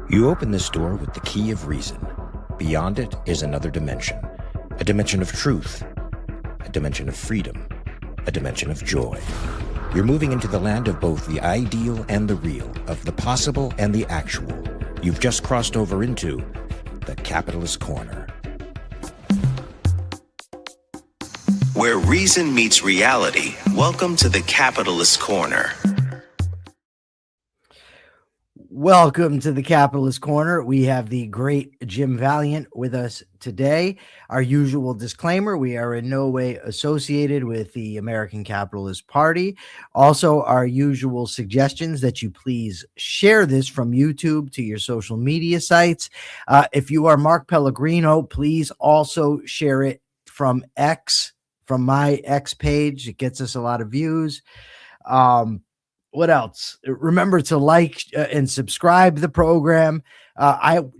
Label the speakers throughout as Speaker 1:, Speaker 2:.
Speaker 1: You open this door with the key of reason. Beyond it is another dimension, a dimension of truth, a dimension of freedom, a dimension of joy. You're moving into the land of both the ideal and the real, of the possible and the actual. You've just crossed over into the capitalist corner.
Speaker 2: Where reason meets reality, welcome to the capitalist corner.
Speaker 3: Welcome to the Capitalist Corner. We have the great Jim Valliant with us today. Our usual disclaimer, we are in no way associated with the American Capitalist Party. Also, our usual suggestions that you please share this from YouTube to your social media sites. If you are Mark Pellegrino, please also share it from X, from my X page. It gets us a lot of views. What else? Remember to like and subscribe to the program.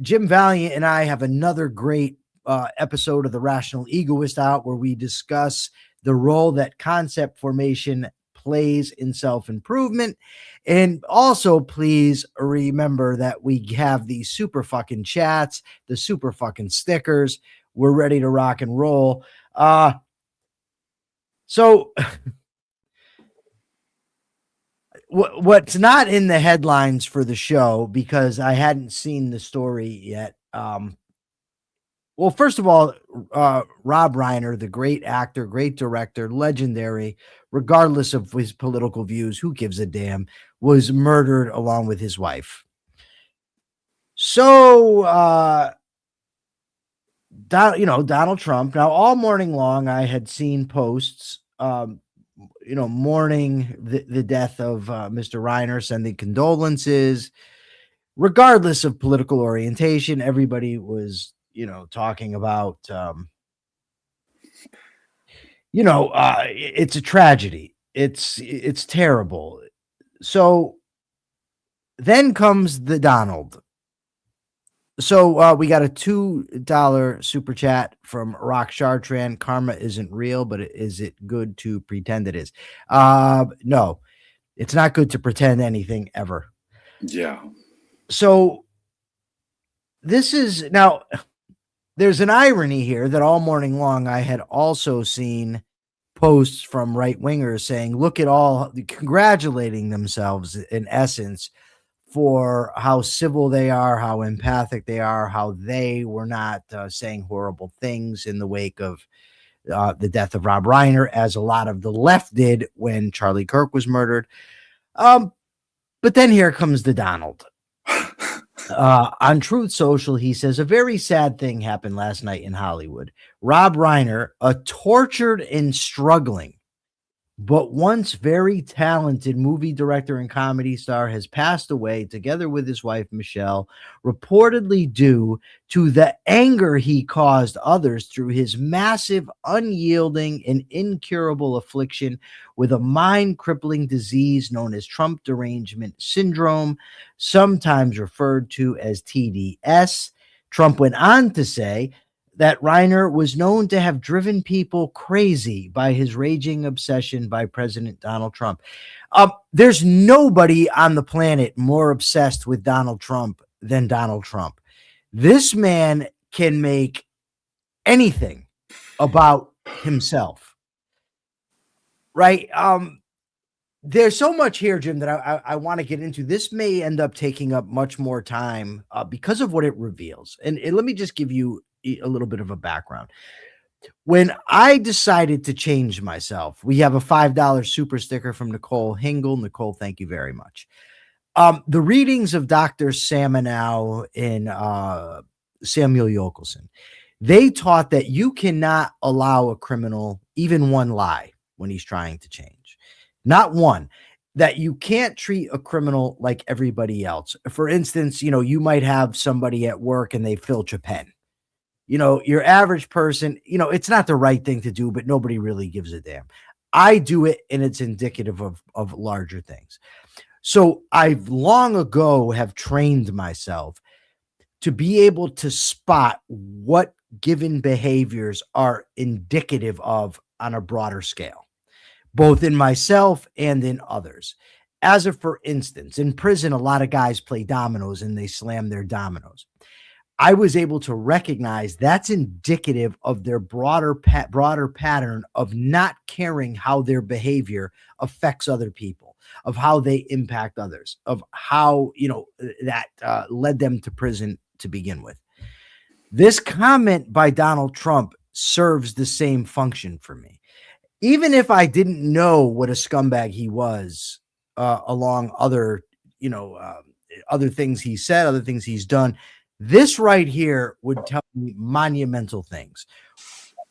Speaker 3: Jim Valliant and I have another great episode of the Rational Egoist out where we discuss the role that concept formation plays in self-improvement. And also, please remember that we have these super fucking chats, the super fucking stickers. We're ready to rock and roll. So what's not in the headlines for the show, because I hadn't seen the story yet. Well, first of all, Rob Reiner, the great actor, great director, legendary, regardless of his political views, who gives a damn, was murdered along with his wife. So, Donald Trump. Now, all morning long, I had seen posts, mourning the death of Mr. Reiner, sending condolences, regardless of political orientation. Everybody was, talking about, it's a tragedy. It's terrible. So then comes the Donald. So we got a $2 super chat from Rock Chartrand. Karma isn't real, but is it good to pretend it is? No, it's not good to pretend anything ever.
Speaker 4: Yeah.
Speaker 3: So this is now, there's an irony here that all morning long I had also seen posts from right wingers saying, look at all, congratulating themselves in essence for how civil they are, how empathic they are, how they were not saying horrible things in the wake of the death of Rob Reiner, as a lot of the left did when Charlie Kirk was murdered. But then here comes the Donald. On Truth Social, he says, a very sad thing happened last night in Hollywood. Rob Reiner, a tortured and struggling but once very talented movie director and comedy star, has passed away together with his wife, Michelle, reportedly due to the anger he caused others through his massive, unyielding, and incurable affliction with a mind-crippling disease known as Trump derangement syndrome, sometimes referred to as TDS. Trump went on to say that Reiner was known to have driven people crazy by his raging obsession by President Donald Trump. There's nobody on the planet more obsessed with Donald Trump than Donald Trump. This man can make anything about himself, right? There's so much here, Jim, that I want to get into. This may end up taking up much more time because of what it reveals. And let me just give you a little bit of a background. When I decided to change myself, we have a $5 super sticker from Nicole Hingle. Nicole, thank you very much. The readings of Dr. Samanow and Samuel Yockelson, they taught that you cannot allow a criminal even one lie when he's trying to change. Not one. That you can't treat a criminal like everybody else. For instance, you might have somebody at work and they filch a pen. Your average person, it's not the right thing to do, but nobody really gives a damn. I do it, and it's indicative of larger things. So I've long ago have trained myself to be able to spot what given behaviors are indicative of on a broader scale, both in myself and in others. as of, for instance, in prison, a lot of guys play dominoes and they slam their dominoes. I was able to recognize that's indicative of their broader pattern of not caring how their behavior affects other people, of how they impact others, of how, that led them to prison to begin with. This comment by Donald Trump serves the same function for me. Even if I didn't know what a scumbag he was, along other, other things he said, other things he's done, this right here would tell me monumental things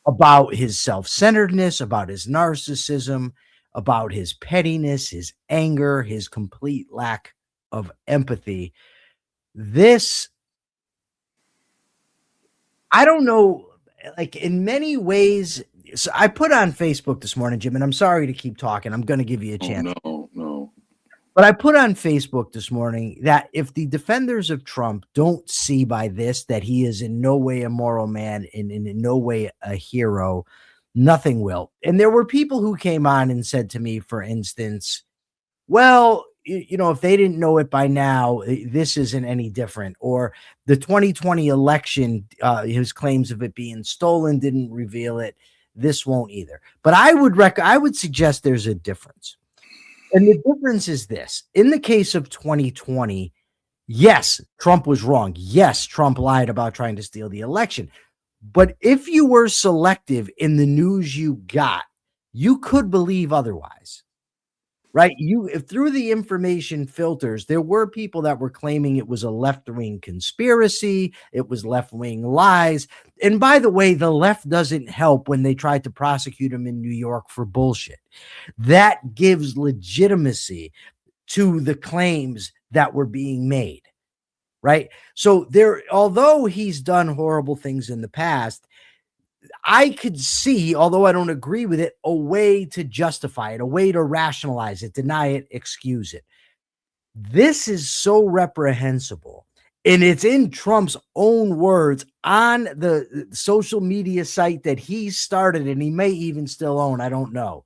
Speaker 3: about his self-centeredness, about his narcissism, about his pettiness, his anger, his complete lack of empathy. This, I don't know, like in many ways. So I put on Facebook this morning, Jim, and I'm sorry to keep talking. I'm going to give you a chance.
Speaker 4: No.
Speaker 3: But I put on Facebook this morning that if the defenders of Trump don't see by this that he is in no way a moral man and in no way a hero, nothing will. And there were people who came on and said to me, for instance, well, if they didn't know it by now, this isn't any different. Or the 2020 election, his claims of it being stolen didn't reveal it. This won't either. But I would suggest there's a difference. And the difference is this. In the case of 2020, yes, Trump was wrong. Yes, Trump lied about trying to steal the election. But if you were selective in the news you got, you could believe otherwise. Right? If through the information filters, there were people that were claiming it was a left-wing conspiracy, it was left-wing lies. And by the way, the left doesn't help when they tried to prosecute him in New York for bullshit. That gives legitimacy to the claims that were being made. Right? So although he's done horrible things in the past, I could see, although I don't agree with it, a way to justify it, a way to rationalize it, deny it, excuse it. This is so reprehensible. And it's in Trump's own words on the social media site that he started, and he may even still own. I don't know.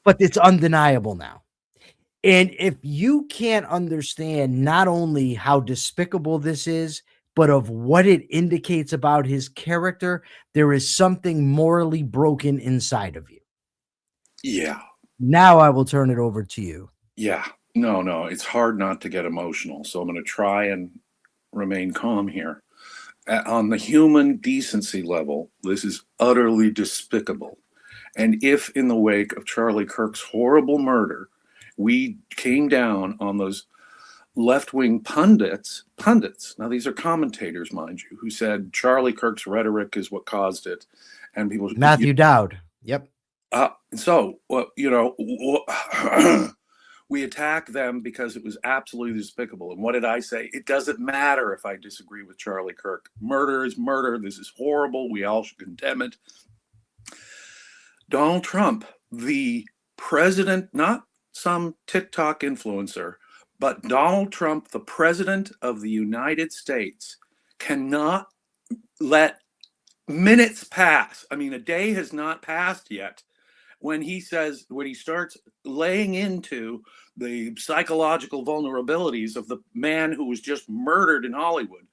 Speaker 3: But it's undeniable now. And if you can't understand not only how despicable this is, but of what it indicates about his character, there is something morally broken inside of you.
Speaker 4: Yeah.
Speaker 3: Now I will turn it over to you.
Speaker 4: Yeah. No. It's hard not to get emotional. So I'm going to try and remain calm here. On the human decency level, this is utterly despicable. And if in the wake of Charlie Kirk's horrible murder, we came down on those left-wing pundits, now these are commentators, mind you, who said Charlie Kirk's rhetoric is what caused it. And people,
Speaker 3: Matthew Dowd. Yep.
Speaker 4: We attack them because it was absolutely despicable. And what did I say? It doesn't matter if I disagree with Charlie Kirk. Murder is murder. This is horrible. We all should condemn it. Donald Trump, the president, not some TikTok influencer, but Donald Trump, the president of the United States, cannot let minutes pass. I mean, a day has not passed yet when he starts laying into the psychological vulnerabilities of the man who was just murdered in Hollywood.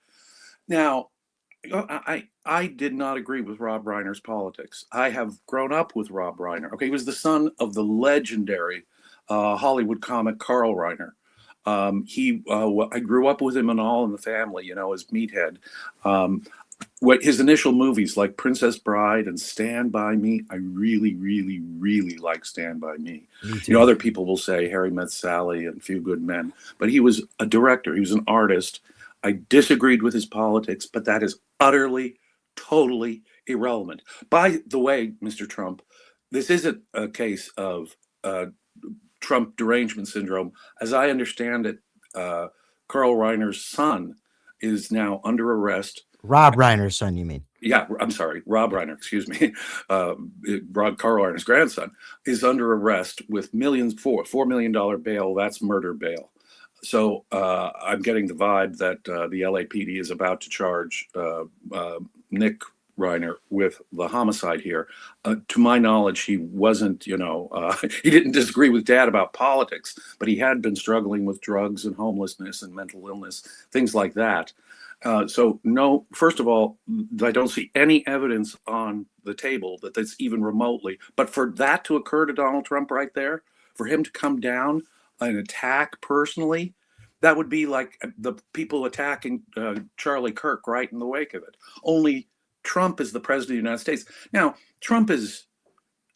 Speaker 4: Now, I did not agree with Rob Reiner's politics. I have grown up with Rob Reiner. Okay, he was the son of the legendary Hollywood comic Carl Reiner. I grew up with him and All in the Family, as Meathead. What his initial movies like Princess Bride and Stand By Me, I really, really, really like Stand By Me. Other people will say Harry Met Sally and Few Good Men, but he was a director. He was an artist. I disagreed with his politics, but that is utterly, totally irrelevant. By the way, Mr. Trump, this isn't a case of Trump derangement syndrome. As I understand it, Carl Reiner's son is now under arrest.
Speaker 3: Rob Reiner's son, you mean?
Speaker 4: Yeah, I'm sorry, Rob Reiner, excuse me. Carl Reiner's grandson is under arrest with $4 million bail. That's murder bail. So I'm getting the vibe that the LAPD is about to charge Nick Reiner, with the homicide here. To my knowledge, he wasn't, he didn't disagree with Dad about politics, but he had been struggling with drugs and homelessness and mental illness, things like that. So no, first of all, I don't see any evidence on the table that that's even remotely, but for that to occur to Donald Trump right there, for him to come down and attack personally, that would be like the people attacking Charlie Kirk right in the wake of it. Only Trump is the president of the United States. Now, Trump is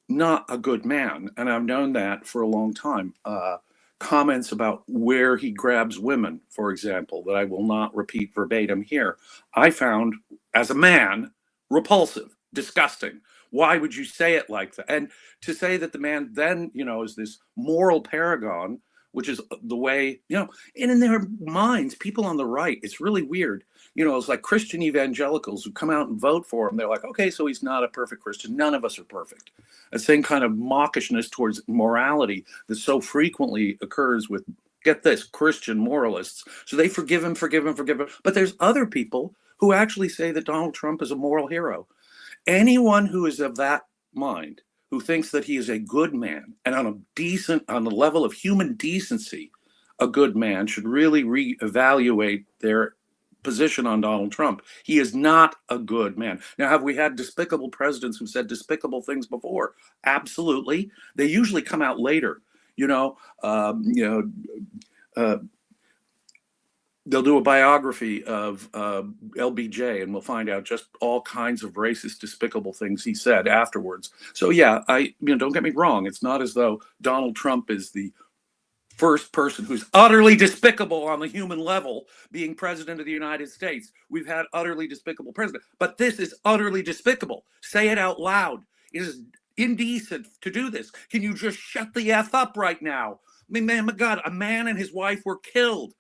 Speaker 4: not a good man, and I've known that for a long time. Comments about where he grabs women, for example, that I will not repeat verbatim here, I found, as a man, repulsive, disgusting. Why would you say it like that? And to say that the man then, is this moral paragon, which is the way, and in their minds, people on the right, it's really weird. It's like Christian evangelicals who come out and vote for him. They're like, okay, so he's not a perfect Christian. None of us are perfect. The same kind of mawkishness towards morality that so frequently occurs with, get this, Christian moralists. So they forgive him. But there's other people who actually say that Donald Trump is a moral hero. Anyone who is of that mind, who thinks that he is a good man and on the level of human decency, a good man, should really reevaluate their position on Donald Trump. He is not a good man. Now, have we had despicable presidents who said despicable things before? Absolutely. They usually come out later. They'll do a biography of LBJ, and we'll find out just all kinds of racist, despicable things he said afterwards. So yeah, don't get me wrong. It's not as though Donald Trump is the first person who's utterly despicable on the human level being president of the United States. We've had utterly despicable presidents, but this is utterly despicable. Say it out loud. It is indecent to do this. Can you just shut the F up right now? I mean, man, my God, a man and his wife were killed,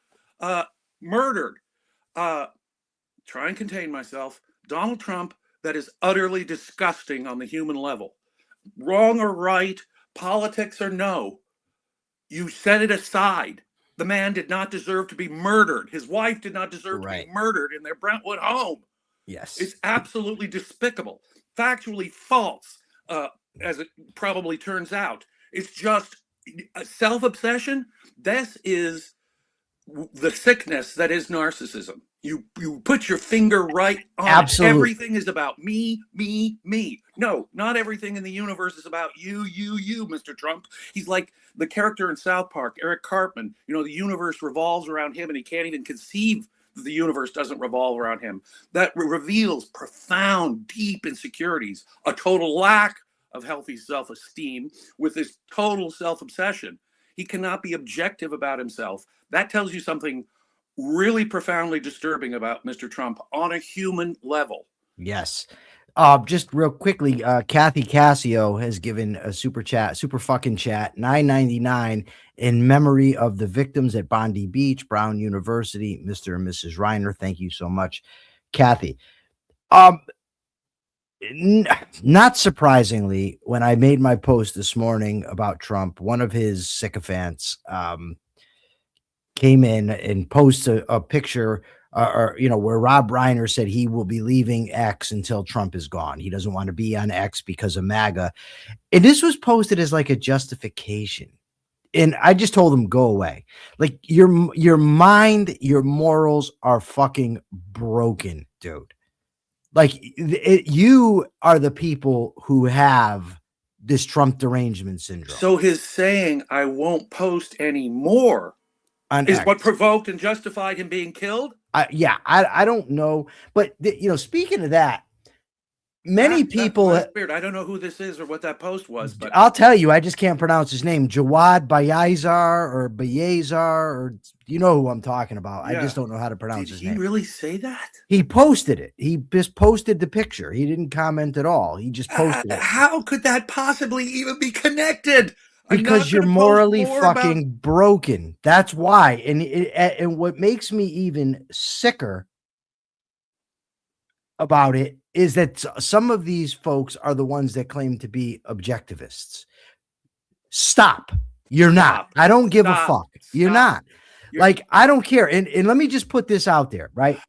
Speaker 4: murdered. Try and contain myself. Donald Trump, that is utterly disgusting on the human level. Wrong or right, politics or no, you set it aside. The man did not deserve to be murdered. His wife did not deserve to be murdered in their Brentwood home.
Speaker 3: Yes.
Speaker 4: It's absolutely despicable. Factually false, as it probably turns out. It's just a self-obsession. This is the sickness that is narcissism. You put your finger right on
Speaker 3: Absolutely.
Speaker 4: Everything is about me, me, me. No, not everything in the universe is about you, Mr. Trump. He's like the character in South Park, Eric Cartman. The universe revolves around him, and he can't even conceive that the universe doesn't revolve around him. That reveals profound, deep insecurities, a total lack of healthy self-esteem with this total self-obsession. He cannot be objective about himself. That tells you something really profoundly disturbing about Mr. Trump on a human level.
Speaker 3: Yes. Just real quickly, Kathy Cassio has given a super fucking chat, $9.99 in memory of the victims at Bondi Beach, Brown University, Mr. and Mrs. Reiner. Thank you so much, Kathy. Not surprisingly, when I made my post this morning about Trump, one of his sycophants came in and posted a picture where Rob Reiner said he will be leaving X until Trump is gone. He doesn't want to be on X because of MAGA. And this was posted as like a justification. And I just told him, go away. Like your mind, your morals are fucking broken, dude. Like you are the people who have this Trump derangement syndrome.
Speaker 4: So his saying, I won't post anymore, is
Speaker 3: X.
Speaker 4: what provoked and justified him being killed?
Speaker 3: I don't know. But, speaking of that, many people.
Speaker 4: That's weird. I don't know who this is or what that post was. But
Speaker 3: I'll tell you, I just can't pronounce his name. Jawad Bayazar, or you know who I'm talking about. Yeah. I just don't know how to pronounce his name.
Speaker 4: Did he really say that?
Speaker 3: He posted it. He just posted the picture. He didn't comment at all. He just posted it.
Speaker 4: How could that possibly even be connected?
Speaker 3: Because you're morally fucking broken. That's why. And what makes me even sicker about it is that some of these folks are the ones that claim to be objectivists. Stop. You're not. I don't give a fuck. You're not. Like, I don't care. And let me just put this out there, right?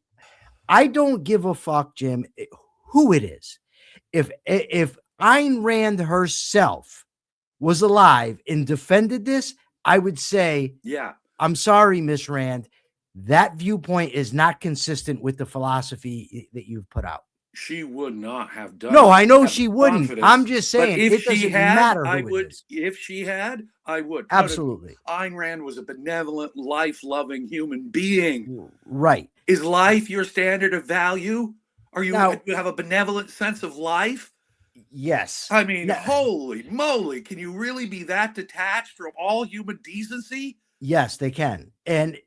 Speaker 3: I don't give a fuck, Jim, who it is. If Ayn Rand herself was alive and defended this, I would say,
Speaker 4: Yeah.
Speaker 3: I'm sorry, Miss Rand, that viewpoint is not consistent with the philosophy that you've put out.
Speaker 4: She would not have done
Speaker 3: No,
Speaker 4: it.
Speaker 3: I know
Speaker 4: Have
Speaker 3: she wouldn't.
Speaker 4: confidence.
Speaker 3: I'm just
Speaker 4: But
Speaker 3: saying,
Speaker 4: if
Speaker 3: it
Speaker 4: she
Speaker 3: doesn't
Speaker 4: had,
Speaker 3: matter
Speaker 4: I
Speaker 3: who it
Speaker 4: would.
Speaker 3: is.
Speaker 4: If she had, I would.
Speaker 3: Absolutely.
Speaker 4: Ayn Rand was a benevolent, life-loving human being.
Speaker 3: Right.
Speaker 4: Is life your standard of value? Are you
Speaker 3: Now-
Speaker 4: you have a benevolent sense of life?
Speaker 3: Yes.
Speaker 4: I mean,
Speaker 3: Now-
Speaker 4: holy moly, can you really be that detached from all human decency?
Speaker 3: Yes, they can. And,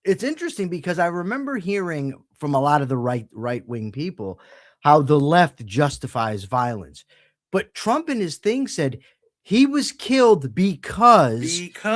Speaker 3: it's interesting because I remember hearing from a lot of the right-wing people how the left justifies violence. But Trump in his thing said he was killed because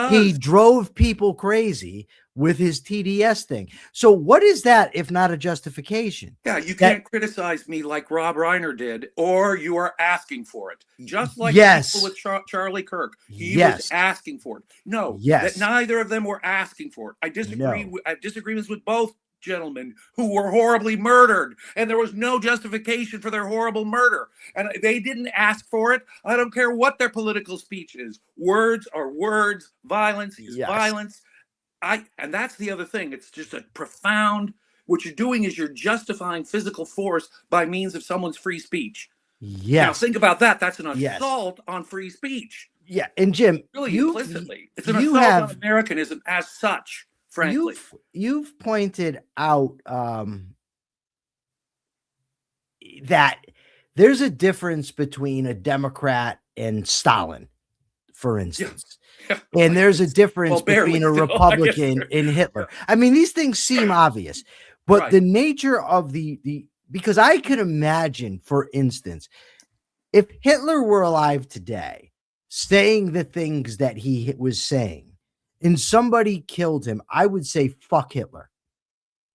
Speaker 3: he drove people crazy with his TDS thing. So what is that if not a justification?
Speaker 4: Yeah, you can't criticize me like Rob Reiner did, or you are asking for it. Just like
Speaker 3: Yes.
Speaker 4: people with Charlie Kirk. He
Speaker 3: Yes.
Speaker 4: was asking for it. No,
Speaker 3: Yes.
Speaker 4: that neither of them were asking for it. I disagree.
Speaker 3: No.
Speaker 4: I have disagreements with both gentlemen who were horribly murdered, and there was no justification for their horrible murder. And they didn't ask for it. I don't care what their political speech is. Words are words. Violence is
Speaker 3: Yes.
Speaker 4: violence. And that's the other thing. It's just a profound. What you're doing is you're justifying physical force by means of someone's free speech.
Speaker 3: Yes.
Speaker 4: Now think about that. That's an
Speaker 3: Yes.
Speaker 4: assault on free speech.
Speaker 3: Yeah. And Jim,
Speaker 4: Really implicitly. It's an
Speaker 3: you
Speaker 4: assault
Speaker 3: have-
Speaker 4: on Americanism as such, frankly.
Speaker 3: You've pointed out that there's a difference between a Democrat and Stalin, for instance.
Speaker 4: Yeah.
Speaker 3: And there's a difference
Speaker 4: barely
Speaker 3: between a
Speaker 4: still, I guess.
Speaker 3: Republican and Hitler. I mean, these things seem obvious, but
Speaker 4: Right.
Speaker 3: the nature of the because I could imagine, for instance, if Hitler were alive today, saying the things that he was saying, and somebody killed him, I would say, fuck Hitler,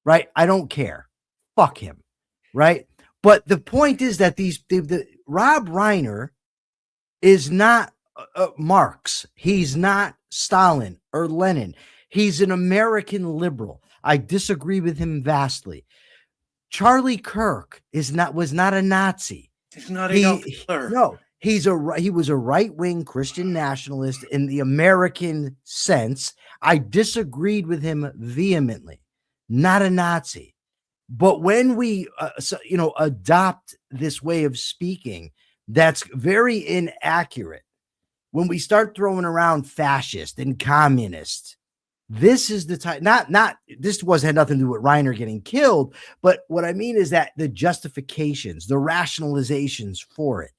Speaker 3: right? I don't care. Fuck him, right? But the point is that the Rob Reiner is not Marx. He's not Stalin or Lenin. He's an American liberal. I disagree with him vastly. Charlie Kirk was not a Nazi.
Speaker 4: He's not Adolf Hitler.
Speaker 3: No, he was a right-wing Christian nationalist in the American sense. I disagreed with him vehemently. Not a Nazi. But when we adopt this way of speaking that's very inaccurate, when we start throwing around fascist and communist, this is the time. This had nothing to do with Reiner getting killed, but what I mean is that the justifications, the rationalizations for it,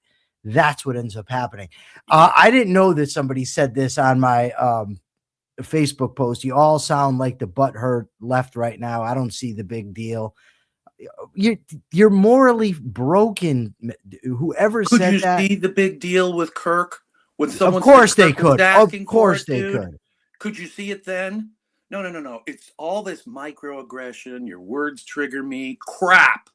Speaker 3: that's what ends up happening. I didn't know that somebody said this on my Facebook post. You all sound like the butthurt left right now. I don't see the big deal. You're morally broken. Whoever said that.
Speaker 4: Could you see the big deal with Kirk? When someone
Speaker 3: Of course
Speaker 4: said
Speaker 3: they
Speaker 4: Kirk was
Speaker 3: could.
Speaker 4: asking
Speaker 3: Of course
Speaker 4: for it,
Speaker 3: they
Speaker 4: dude,
Speaker 3: could.
Speaker 4: Could you see it then? No. It's all this microaggression. Your words trigger me. Crap.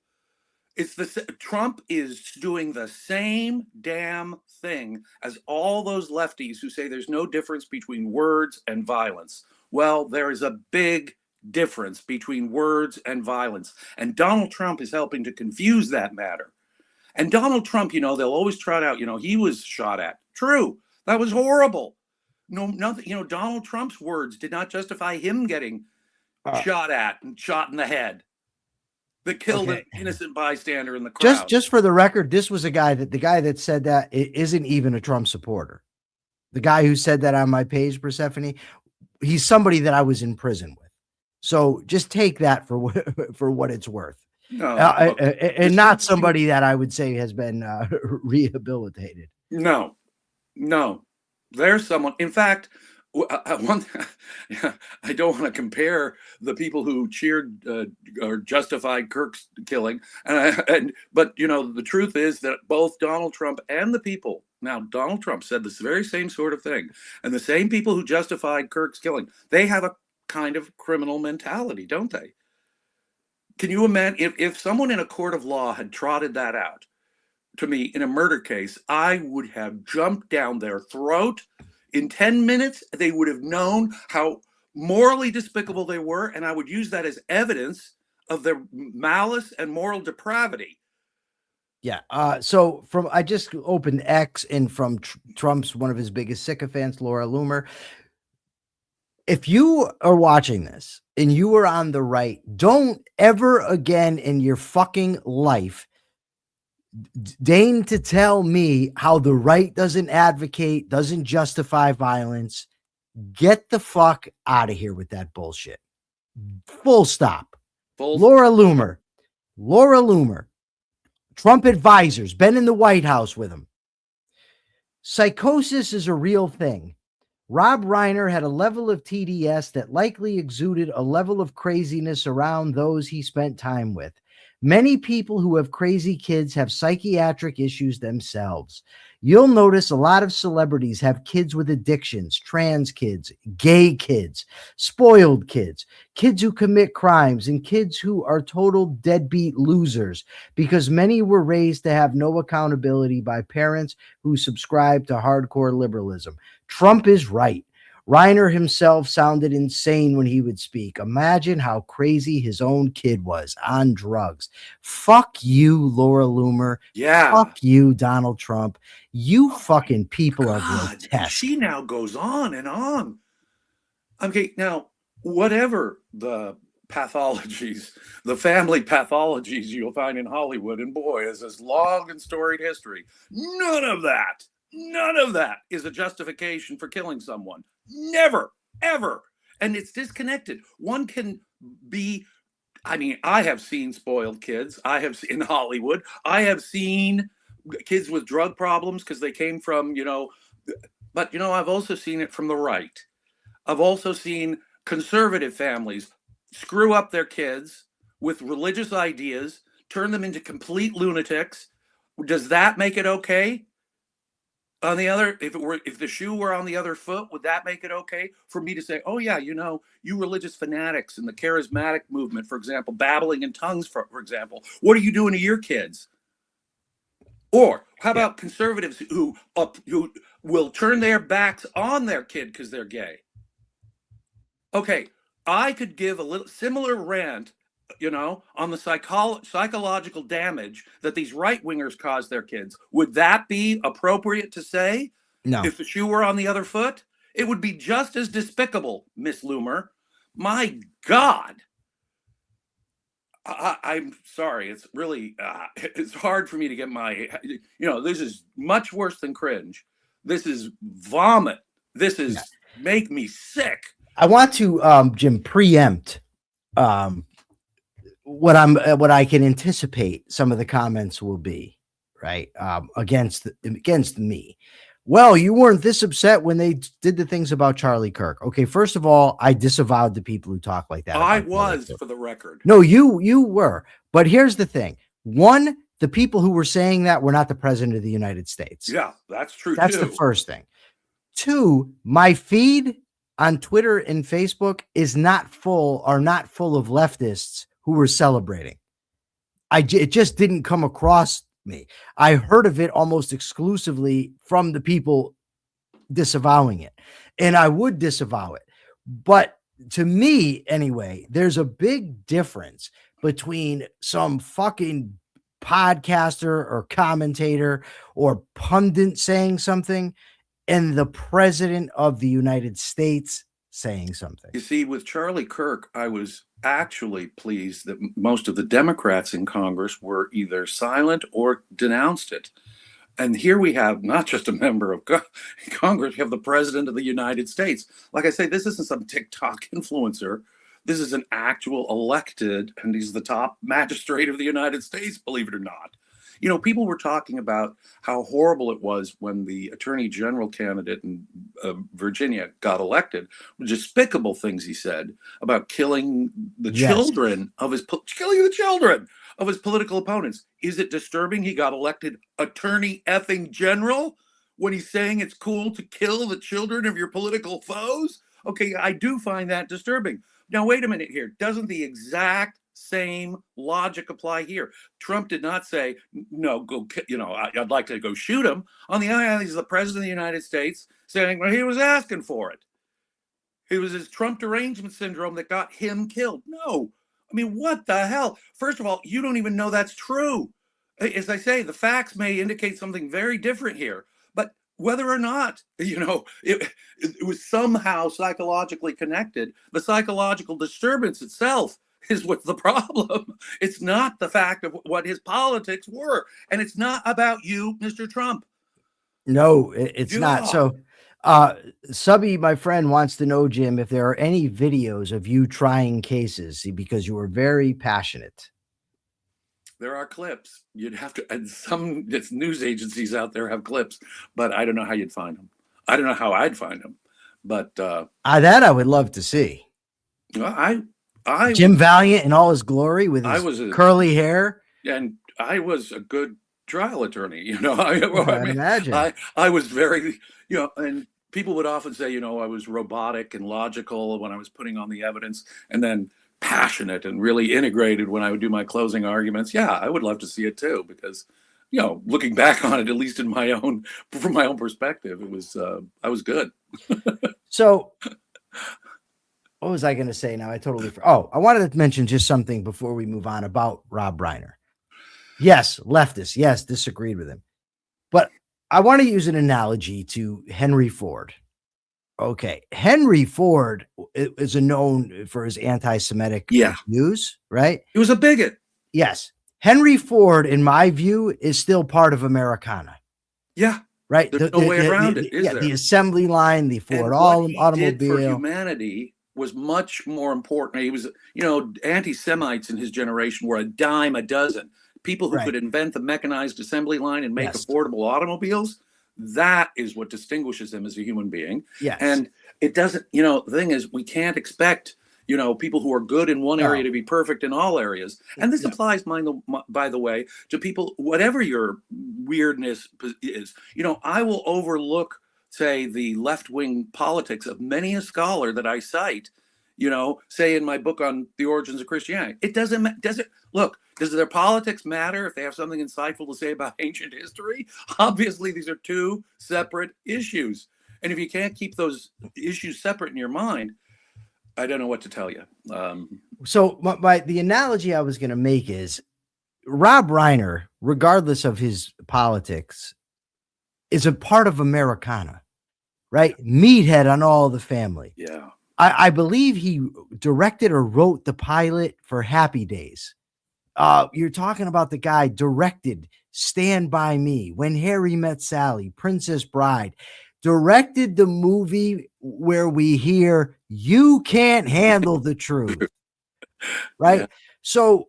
Speaker 4: Trump is doing the same damn thing as all those lefties who say there's no difference between words and violence. Well, there is a big difference between words and violence. And Donald Trump is helping to confuse that matter. And Donald Trump, they'll always trot out, he was shot at. True. That was horrible. No, nothing, Donald Trump's words did not justify him getting shot at and shot in the head. That killed an innocent bystander in the crowd.
Speaker 3: Just for the record, this was the guy that said that isn't even a Trump supporter. The guy who said that on my page, Persephone, he's somebody that I was in prison with. So just take that for what it's worth.
Speaker 4: No,
Speaker 3: and not somebody that I would say has been rehabilitated.
Speaker 4: No. There's someone. In fact, I don't want to compare the people who cheered or justified Kirk's killing, but the truth is that both Donald Trump and the people. Now, Donald Trump said this very same sort of thing, and the same people who justified Kirk's killing, they have a kind of criminal mentality, don't they? Can you imagine if someone in a court of law had trotted that out to me in a murder case? I would have jumped down their throat. In 10 minutes, they would have known how morally despicable they were, and I would use that as evidence of their malice and moral depravity.
Speaker 3: Yeah. So I just opened X, and from Trump's one of his biggest sycophants, Laura Loomer. If you are watching this and you are on the right, don't ever again in your fucking life deign to tell me how the right doesn't advocate, doesn't justify violence. Get the fuck out of here with that bullshit. Full stop. Laura Loomer, Trump advisors, been in the White House with him. Psychosis is a real thing. Rob Reiner had a level of TDS that likely exuded a level of craziness around those he spent time with. Many people who have crazy kids have psychiatric issues themselves. You'll notice a lot of celebrities have kids with addictions, trans kids, gay kids, spoiled kids, kids who commit crimes, and kids who are total deadbeat losers because many were raised to have no accountability by parents who subscribe to hardcore liberalism. Trump is right. Reiner himself sounded insane when he would speak. Imagine how crazy his own kid was on drugs. Fuck you, Laura Loomer.
Speaker 4: Yeah.
Speaker 3: Fuck you, Donald Trump. You fucking people are grotesque.
Speaker 4: She now goes on and on. Okay, now, whatever the pathologies, the family pathologies you'll find in Hollywood, and boy, is this long and storied history. None of that is a justification for killing someone. Never, ever. And it's disconnected. One can be, I mean, I have seen spoiled kids. I have seen in Hollywood. I have seen kids with drug problems because they came from, but, I've also seen it from the right. I've also seen conservative families screw up their kids with religious ideas, turn them into complete lunatics. Does that make it okay? On the other, if the shoe were on the other foot, would that make it okay for me to say, oh yeah, you religious fanatics in the charismatic movement, for example, babbling in tongues, for example, what are you doing to your kids? Or how about conservatives who will turn their backs on their kid because they're gay? Okay, I could give a little similar rant, on the psychological damage that these right-wingers cause their kids. Would that be appropriate to say?
Speaker 3: No.
Speaker 4: If the shoe were on the other foot? It would be just as despicable, Miss Loomer. My God. I'm sorry. It's really, it's hard for me to get this is much worse than cringe. This is vomit. This is make me sick.
Speaker 3: I want to, Jim, preempt what I can anticipate some of the comments will be, right? Against me. Well, you weren't this upset when they did the things about Charlie Kirk. Okay, first of all, I disavowed the people who talk like that.
Speaker 4: I was, for the record.
Speaker 3: No, you were. But here's the thing. One, the people who were saying that were not the president of the United States.
Speaker 4: Yeah, that's true.
Speaker 3: That's the first thing. Two, my feed on Twitter and Facebook is not full of leftists who were celebrating. It just didn't come across me. I heard of it almost exclusively from the people disavowing it, and I would disavow it. But to me, anyway, there's a big difference between some fucking podcaster or commentator or pundit saying something and the president of the United States saying something.
Speaker 4: You see, with Charlie Kirk, I was actually pleased that most of the Democrats in Congress were either silent or denounced it. And here we have not just a member of Congress, we have the president of the United States. Like I say, this isn't some TikTok influencer. This is an actual elected, and he's the top magistrate of the United States, believe it or not. People were talking about how horrible it was when the attorney general candidate in Virginia got elected. Despicable things he said about killing the children of his political opponents. Is it disturbing he got elected attorney effing general when he's saying it's cool to kill the children of your political foes? Okay, I do find that disturbing. Now, wait a minute here. Doesn't the exact same logic apply here? Trump did not say, no, I'd like to go shoot him. On the other hand, he's the president of the United States saying, well, he was asking for it. It was his Trump derangement syndrome that got him killed. No. I mean, what the hell? First of all, you don't even know that's true. as I say, the facts may indicate something very different here, but whether or not, it was somehow psychologically connected, the psychological disturbance itself is what's the problem. It's not the fact of what his politics were. And it's not about you, Mr. Trump.
Speaker 3: No, it's not.
Speaker 4: Yeah.
Speaker 3: So, Subby, my friend, wants to know, Jim, if there are any videos of you trying cases because you were very passionate.
Speaker 4: There are clips. You'd have to, and some news agencies out there have clips, but I don't know how you'd find them. I don't know how I'd find them, but
Speaker 3: that I would love to see.
Speaker 4: I
Speaker 3: Jim Valliant in all his glory with his curly hair,
Speaker 4: and I was a good trial attorney.
Speaker 3: I imagine.
Speaker 4: I was very, and people would often say, I was robotic and logical when I was putting on the evidence, and then passionate and really integrated when I would do my closing arguments. Yeah, I would love to see it too, because looking back on it, at least from my own perspective, it was I was good.
Speaker 3: So what was I going to say now? I totally forgot. I wanted to mention just something before we move on about Rob Reiner. Yes, leftist. Yes, disagreed with him. But I want to use an analogy to Henry Ford. Okay, Henry Ford is known for his anti-Semitic views, right?
Speaker 4: He was a bigot.
Speaker 3: Yes. Henry Ford, in my view, is still part of Americana.
Speaker 4: Yeah.
Speaker 3: Right.
Speaker 4: There's no way around it, is there?
Speaker 3: The assembly line, the Ford automobile.
Speaker 4: Did for humanity was much more important. He was, anti-Semites in his generation were a dime a dozen. People who could invent the mechanized assembly line and make affordable automobiles. That is what distinguishes him as a human being.
Speaker 3: Yes.
Speaker 4: And it doesn't, the thing is, we can't expect, people who are good in one area to be perfect in all areas. And this applies, by the way, to people, whatever your weirdness is. I will overlook, say, the left-wing politics of many a scholar that I cite, say in my book on the origins of Christianity. It doesn't, look, does their politics matter if they have something insightful to say about ancient history? Obviously, these are two separate issues. And if you can't keep those issues separate in your mind, I don't know what to tell you.
Speaker 3: So the analogy I was going to make is Rob Reiner, regardless of his politics, is a part of Americana, right? Meathead on All the Family.
Speaker 4: Yeah.
Speaker 3: I believe he directed or wrote the pilot for Happy Days. You're talking about the guy directed Stand By Me, When Harry Met Sally, Princess Bride, directed the movie where we hear you can't handle the truth. Right. Yeah. So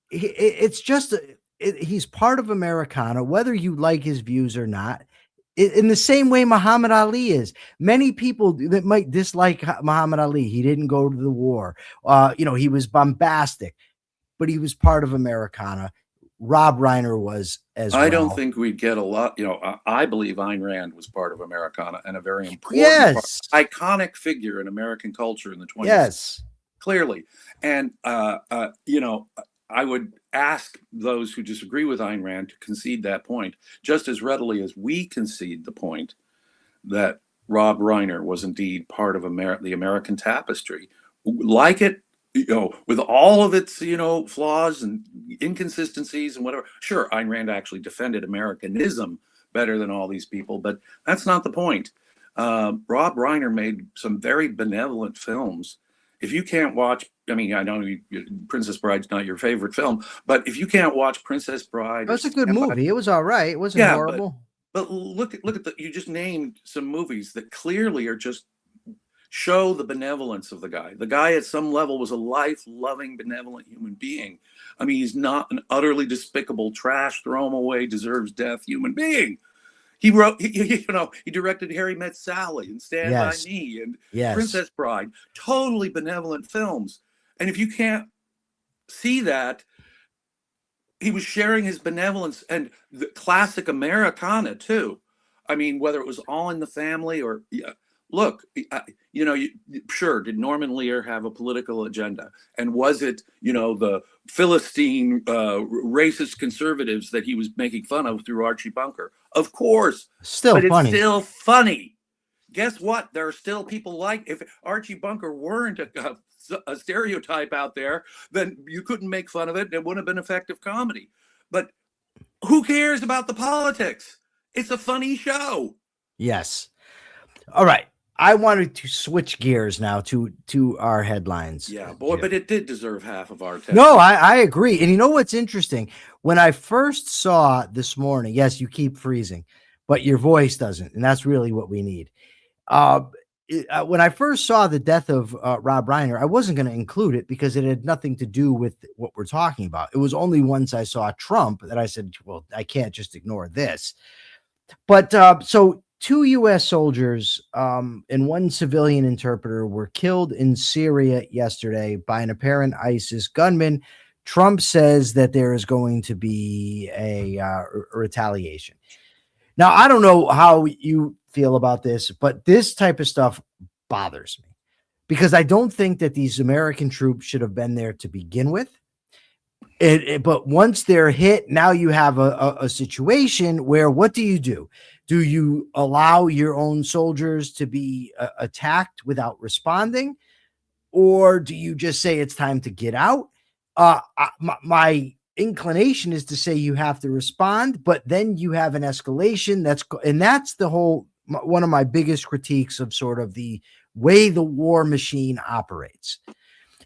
Speaker 3: it's just, he's part of Americana, whether you like his views or not. In the same way Muhammad Ali is. Many people that might dislike Muhammad Ali, he didn't go to the war. He was bombastic, but he was part of Americana. Rob Reiner was as well.
Speaker 4: I don't think we'd get a lot. I believe Ayn Rand was part of Americana and a very important, iconic figure in American culture in the 20s.
Speaker 3: Yes,
Speaker 4: clearly. And, I would ask those who disagree with Ayn Rand to concede that point just as readily as we concede the point that Rob Reiner was indeed part of the American tapestry. Like it, with all of its, flaws and inconsistencies and whatever. Sure, Ayn Rand actually defended Americanism better than all these people, but that's not the point. Rob Reiner made some very benevolent films. If you can't watch, I know Princess Bride's not your favorite film, but if you can't watch Princess Bride,
Speaker 3: that's a good movie. It was all right. It wasn't horrible.
Speaker 4: But look at you just named some movies that clearly are just show the benevolence of the guy. The guy at some level was a life-loving, benevolent human being. He's not an utterly despicable, trash, throw him away, deserves death human being. He wrote, he directed Harry Met Sally and Stand By Me and Princess Bride, totally benevolent films. And if you can't see that, he was sharing his benevolence and the classic Americana too. Whether it was All in the Family or, look, sure, did Norman Lear have a political agenda? And was it, the Philistine racist conservatives that he was making fun of through Archie Bunker? Of course.
Speaker 3: Still funny.
Speaker 4: It's still funny. Guess what? There are still people if Archie Bunker weren't a stereotype out there, then you couldn't make fun of it. It wouldn't have been effective comedy. But Who cares about the politics? It's a funny show.
Speaker 3: Yes. All right. I wanted to switch gears now to our headlines.
Speaker 4: Yeah, boy,
Speaker 3: Jim.
Speaker 4: but it did deserve half of our attention.
Speaker 3: No, I agree. And you know what's interesting? When I first saw this morning, yes, you keep freezing, but your voice doesn't. And that's really what we need. When I first saw the death of Rob Reiner, I wasn't going to include it because it had nothing to do with what we're talking about. It was only once I saw Trump that I said, well, I can't just ignore this. But so 2 U.S. soldiers and 1 civilian interpreter were killed in Syria yesterday by an apparent ISIS gunman. Trump says that there is going to be a retaliation. Now, I don't know how you feel about this, but this type of stuff bothers me because I don't think that these American troops should have been there to begin with. But once they're hit, now you have a situation where what do? Do you allow your own soldiers to be attacked without responding? Or do you just say it's time to get out? My inclination is to say you have to respond, but then you have an escalation. That's the whole, one of my biggest critiques of sort of the way the war machine operates.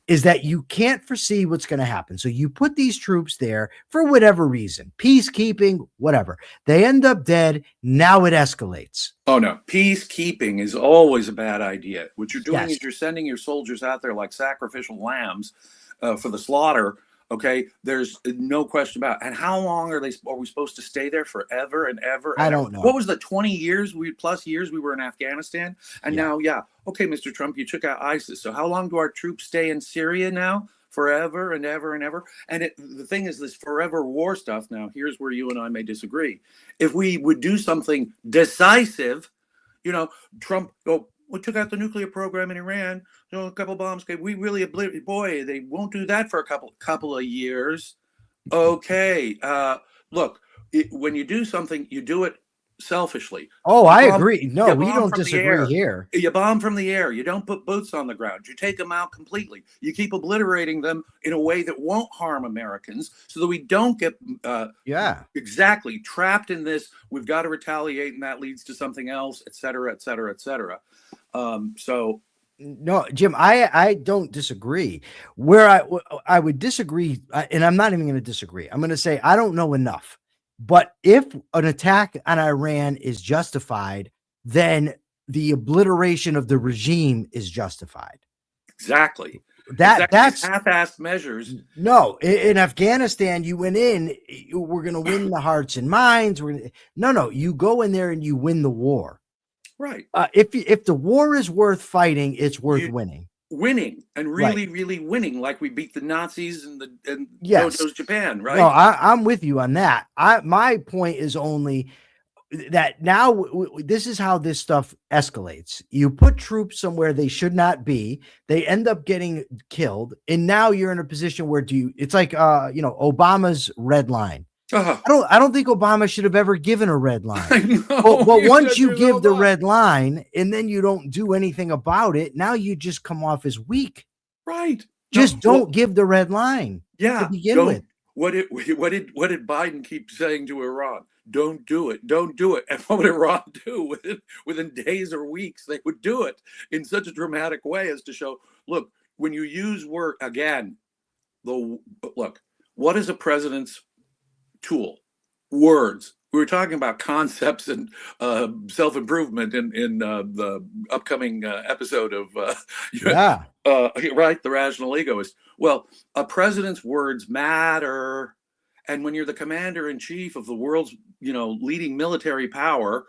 Speaker 3: Is that you can't foresee what's going to happen. So you put these troops there for whatever reason, peacekeeping, whatever. They end up dead. Now it escalates.
Speaker 4: Oh, no. Peacekeeping is always a bad idea. What you're doing
Speaker 3: Yes.
Speaker 4: is you're sending your soldiers out there like sacrificial lambs for the slaughter. Okay, there's no question about it. And how long are we supposed to stay there? Forever and ever?
Speaker 3: I don't know.
Speaker 4: What was the 20 years plus years we were in Afghanistan? And now, okay, Mr. Trump, you took out ISIS. So how long do our troops stay in Syria now? Forever and ever and ever. And the thing is, this forever war stuff. Now, here's where you and I may disagree. If we would do something decisive, Trump, we took out the nuclear program in Iran. A couple bombs came. We really boy, they won't do that for a couple of years. Okay, look, when you do something, you do it selfishly.
Speaker 3: Oh, I agree. No, we don't disagree here.
Speaker 4: You bomb from the air. You don't put boots on the ground. You take them out completely. You keep obliterating them in a way that won't harm Americans, so that we don't get exactly trapped in this. We've got to retaliate, and that leads to something else, et cetera, et cetera, et cetera. So.
Speaker 3: No, Jim, I don't disagree. Where I would disagree, and I'm not even going to disagree. I'm going to say I don't know enough. But if an attack on Iran is justified, then the obliteration of the regime is justified.
Speaker 4: Exactly.
Speaker 3: That's
Speaker 4: half-assed measures.
Speaker 3: No, in Afghanistan, you went in. We're going to win the hearts and minds. No. You go in there and you win the war.
Speaker 4: Right.
Speaker 3: If the war is worth fighting, it's worth winning.
Speaker 4: Winning and really winning, like we beat the Nazis and
Speaker 3: yes.
Speaker 4: Japan, right?
Speaker 3: No, I'm with you on that. My point is only that now this is how this stuff escalates. You put troops somewhere they should not be. They end up getting killed, and now you're in a position where it's like Obama's red line.
Speaker 4: Uh-huh.
Speaker 3: I don't think Obama should have ever given a red line.
Speaker 4: I know.
Speaker 3: But once you give the red line and then you don't do anything about it, now you just come off as weak.
Speaker 4: Right.
Speaker 3: Just don't give the red line.
Speaker 4: Yeah.
Speaker 3: To begin with.
Speaker 4: What did Biden keep saying to Iran? Don't do it. Don't do it. And what would Iran do? Within days or weeks, they would do it in such a dramatic way as to show, look, when you use word again, what is a president's tool? Words. We were talking about concepts and self-improvement in the upcoming episode of the Rational Egoist. Well, a president's words matter, and when you're the commander-in-chief of the world's leading military power,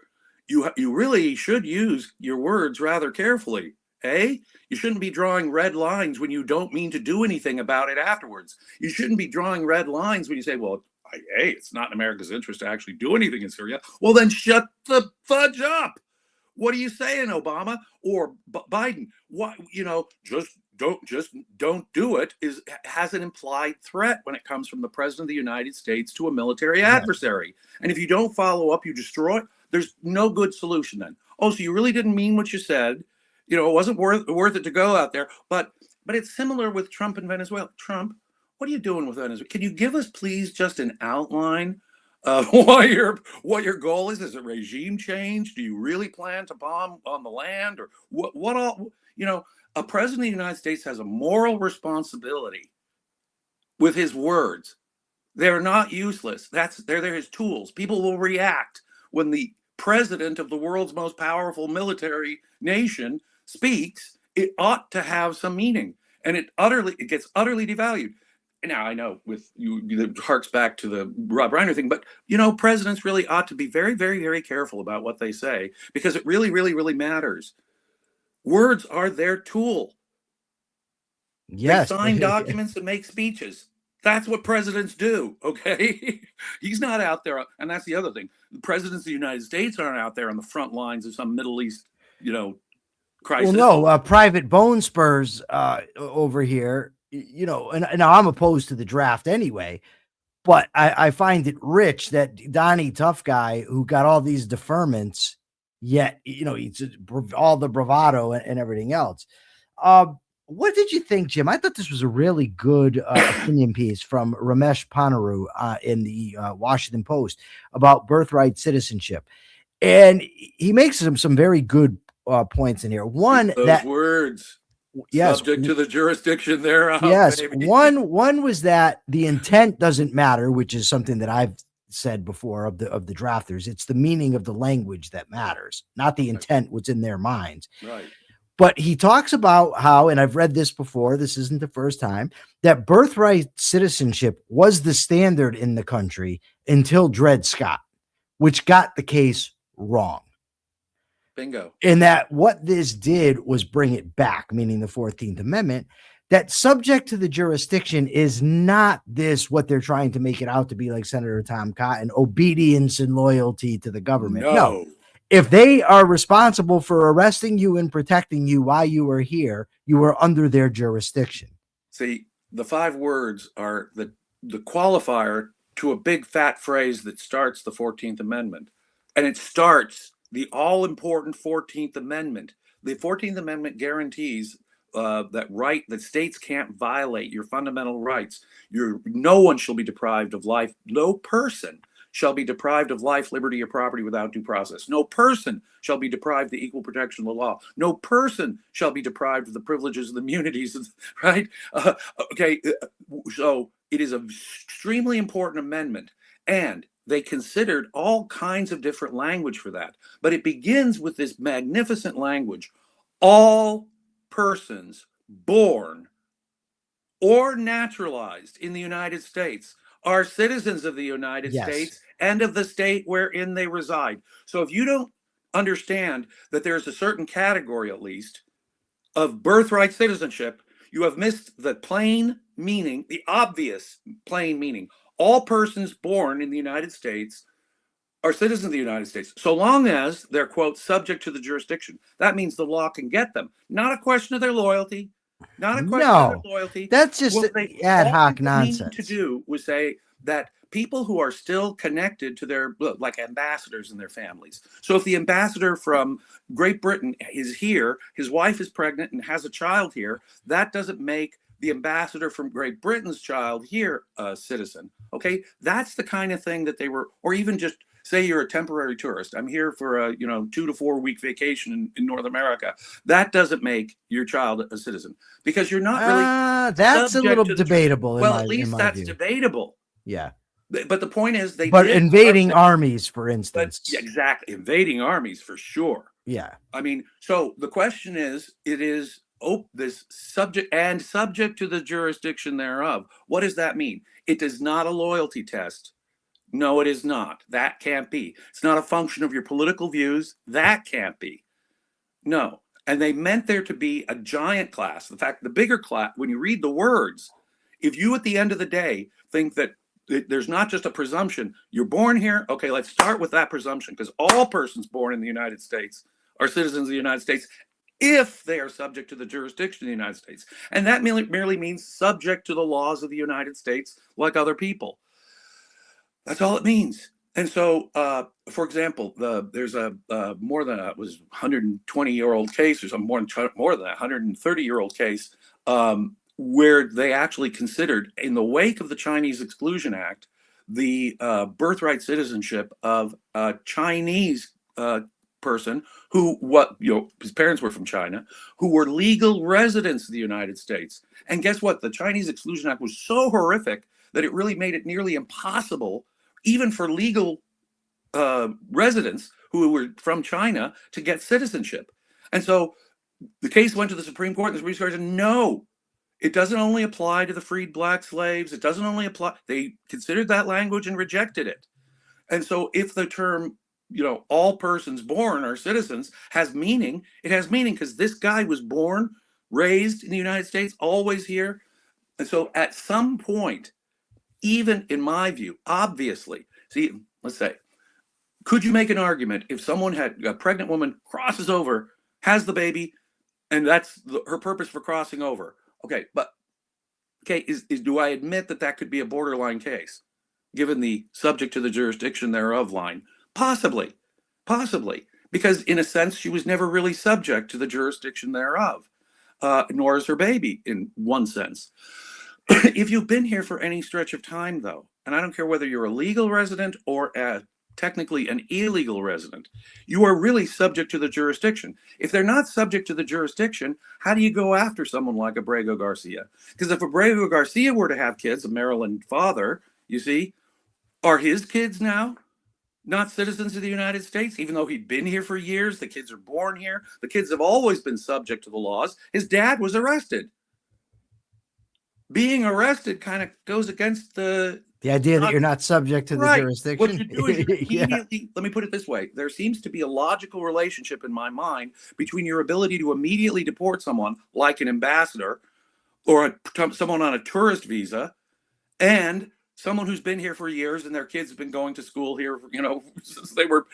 Speaker 4: you really should use your words rather carefully. You shouldn't be drawing red lines when you don't mean to do anything about it afterwards. You shouldn't be drawing red lines when you say, well, hey, it's not in America's interest to actually do anything in Syria. Well, then shut the fudge up. What are you saying, Obama or Biden? What, just don't do it has an implied threat when it comes from the president of the United States to a military adversary. And if you don't follow up, you destroy it. There's no good solution then. Oh, so you really didn't mean what you said. It wasn't worth it to go out there. But it's similar with Trump and Venezuela. Trump, what are you doing with Venezuela? Can you give us, please, just an outline what your goal is. Is it regime change? Do you really plan to bomb on the land, or what all? A president of the United States has a moral responsibility with his words. They're not useless. They're his tools. People will react when the president of the world's most powerful military nation speaks. It ought to have some meaning, and it gets utterly devalued. Now, I know with you, it harks back to the Rob Reiner thing, but presidents really ought to be very, very, very careful about what they say, because it really, really, really matters. Words are their tool.
Speaker 3: Yes.
Speaker 4: They sign documents and make speeches. That's what presidents do, okay? He's not out there, and that's the other thing. The presidents of the United States aren't out there on the front lines of some Middle East, crisis.
Speaker 3: Well, no, Private Bone Spurs over here, and I'm opposed to the draft anyway, but I find it rich that Donnie Tough Guy, who got all these deferments, yet, he's all the bravado and everything else. What did you think, Jim? I thought this was a really good opinion piece from Ramesh Ponnuru in the Washington Post about birthright citizenship. And he makes some very good points in here. One,
Speaker 4: those words,
Speaker 3: yes,
Speaker 4: subject to the jurisdiction thereof.
Speaker 3: Yes,
Speaker 4: baby.
Speaker 3: one was that the intent doesn't matter, which is something that I've said before of the drafters. It's the meaning of the language that matters, not the intent, what's in their minds.
Speaker 4: Right.
Speaker 3: But he talks about how, and I've read this before, this isn't the first time, that birthright citizenship was the standard in the country until Dred Scott, which got the case wrong.
Speaker 4: Bingo.
Speaker 3: And that what this did was bring it back, meaning the 14th Amendment, that subject to the jurisdiction is not this, what they're trying to make it out to be, like Senator Tom Cotton, obedience and loyalty to the government. No. If they are responsible for arresting you and protecting you while you are here, you are under their jurisdiction.
Speaker 4: See, the 5 words are the qualifier to a big fat phrase that starts the 14th Amendment. And it starts the all-important 14th Amendment. The 14th Amendment guarantees that states can't violate your fundamental rights. No one shall be deprived of life. No person shall be deprived of life, liberty, or property without due process. No person shall be deprived of the equal protection of the law. No person shall be deprived of the privileges and immunities, right? So it is an extremely important amendment, and they considered all kinds of different language for that. But it begins with this magnificent language: all persons born or naturalized in the United States are citizens of the United States and of the state wherein they reside. So if you don't understand that there's a certain category, at least, of birthright citizenship, you have missed the plain meaning, the obvious plain meaning. All persons born in the United States are citizens of the United States, so long as they're, quote, subject to the jurisdiction. That means the law can get them. Not a question of their loyalty. Not a question of their loyalty.
Speaker 3: That's just ad hoc nonsense.
Speaker 4: To do was say that people who are still connected to their, like ambassadors and their families. So if the ambassador from Great Britain is here, his wife is pregnant and has a child here, that doesn't make the ambassador from Great Britain's child here a citizen. Okay, that's the kind of thing that they were, or even just say you're a temporary tourist. I'm here for a 2 to 4 week vacation in North America. That doesn't make your child a citizen, because you're not really.
Speaker 3: That's a little debatable.
Speaker 4: Well, at least that's debatable.
Speaker 3: Yeah.
Speaker 4: But the point is,
Speaker 3: But invading armies, for instance.
Speaker 4: Exactly. Invading armies, for sure.
Speaker 3: Yeah.
Speaker 4: I mean, so the question is, it is this subject to the jurisdiction thereof. What does that mean? It is not a loyalty test. No, it is not. That can't be. It's not a function of your political views. That can't be. No. And they meant there to be a giant class. In fact, the bigger class, when you read the words, if you at the end of the day think that there's not just a presumption, you're born here, okay, let's start with that presumption, because all persons born in the United States are citizens of the United States if they are subject to the jurisdiction of the United States. And that merely means subject to the laws of the United States like other people. That's all it means. And so, for example, there's a more than it was 120-year-old case, or some more than that, 130-year-old case, where they actually considered, in the wake of the Chinese Exclusion Act, the birthright citizenship of a Chinese person who, his parents were from China, who were legal residents of the United States. And guess what? The Chinese Exclusion Act was so horrific that it really made it nearly impossible, even for legal residents who were from China, to get citizenship. And so the case went to the Supreme Court, and the Supreme Court said, no, it doesn't only apply to the freed black slaves. It doesn't only apply. They considered that language and rejected it. And so if the term, all persons born are citizens has meaning, it has meaning because this guy was born, raised in the United States, always here. And so at some point, even in my view, obviously, let's say, could you make an argument if someone had a pregnant woman crosses over, has the baby, and that's her purpose for crossing over? Okay, do I admit that could be a borderline case, given the subject to the jurisdiction thereof line? Possibly, because in a sense, she was never really subject to the jurisdiction thereof, nor is her baby in one sense. If you've been here for any stretch of time, though, and I don't care whether you're a legal resident or technically an illegal resident, you are really subject to the jurisdiction. If they're not subject to the jurisdiction, how do you go after someone like Abrego Garcia? Because if Abrego Garcia were to have kids, a Maryland father, are his kids now not citizens of the United States, even though he'd been here for years? The kids are born here. The kids have always been subject to the laws. His dad was arrested. Being arrested kind of goes against the
Speaker 3: idea that you're not subject to the jurisdiction.
Speaker 4: What you do is you immediately, let me put it this way. There seems to be a logical relationship in my mind between your ability to immediately deport someone, like an ambassador or someone on a tourist visa, and someone who's been here for years and their kids have been going to school here, since they were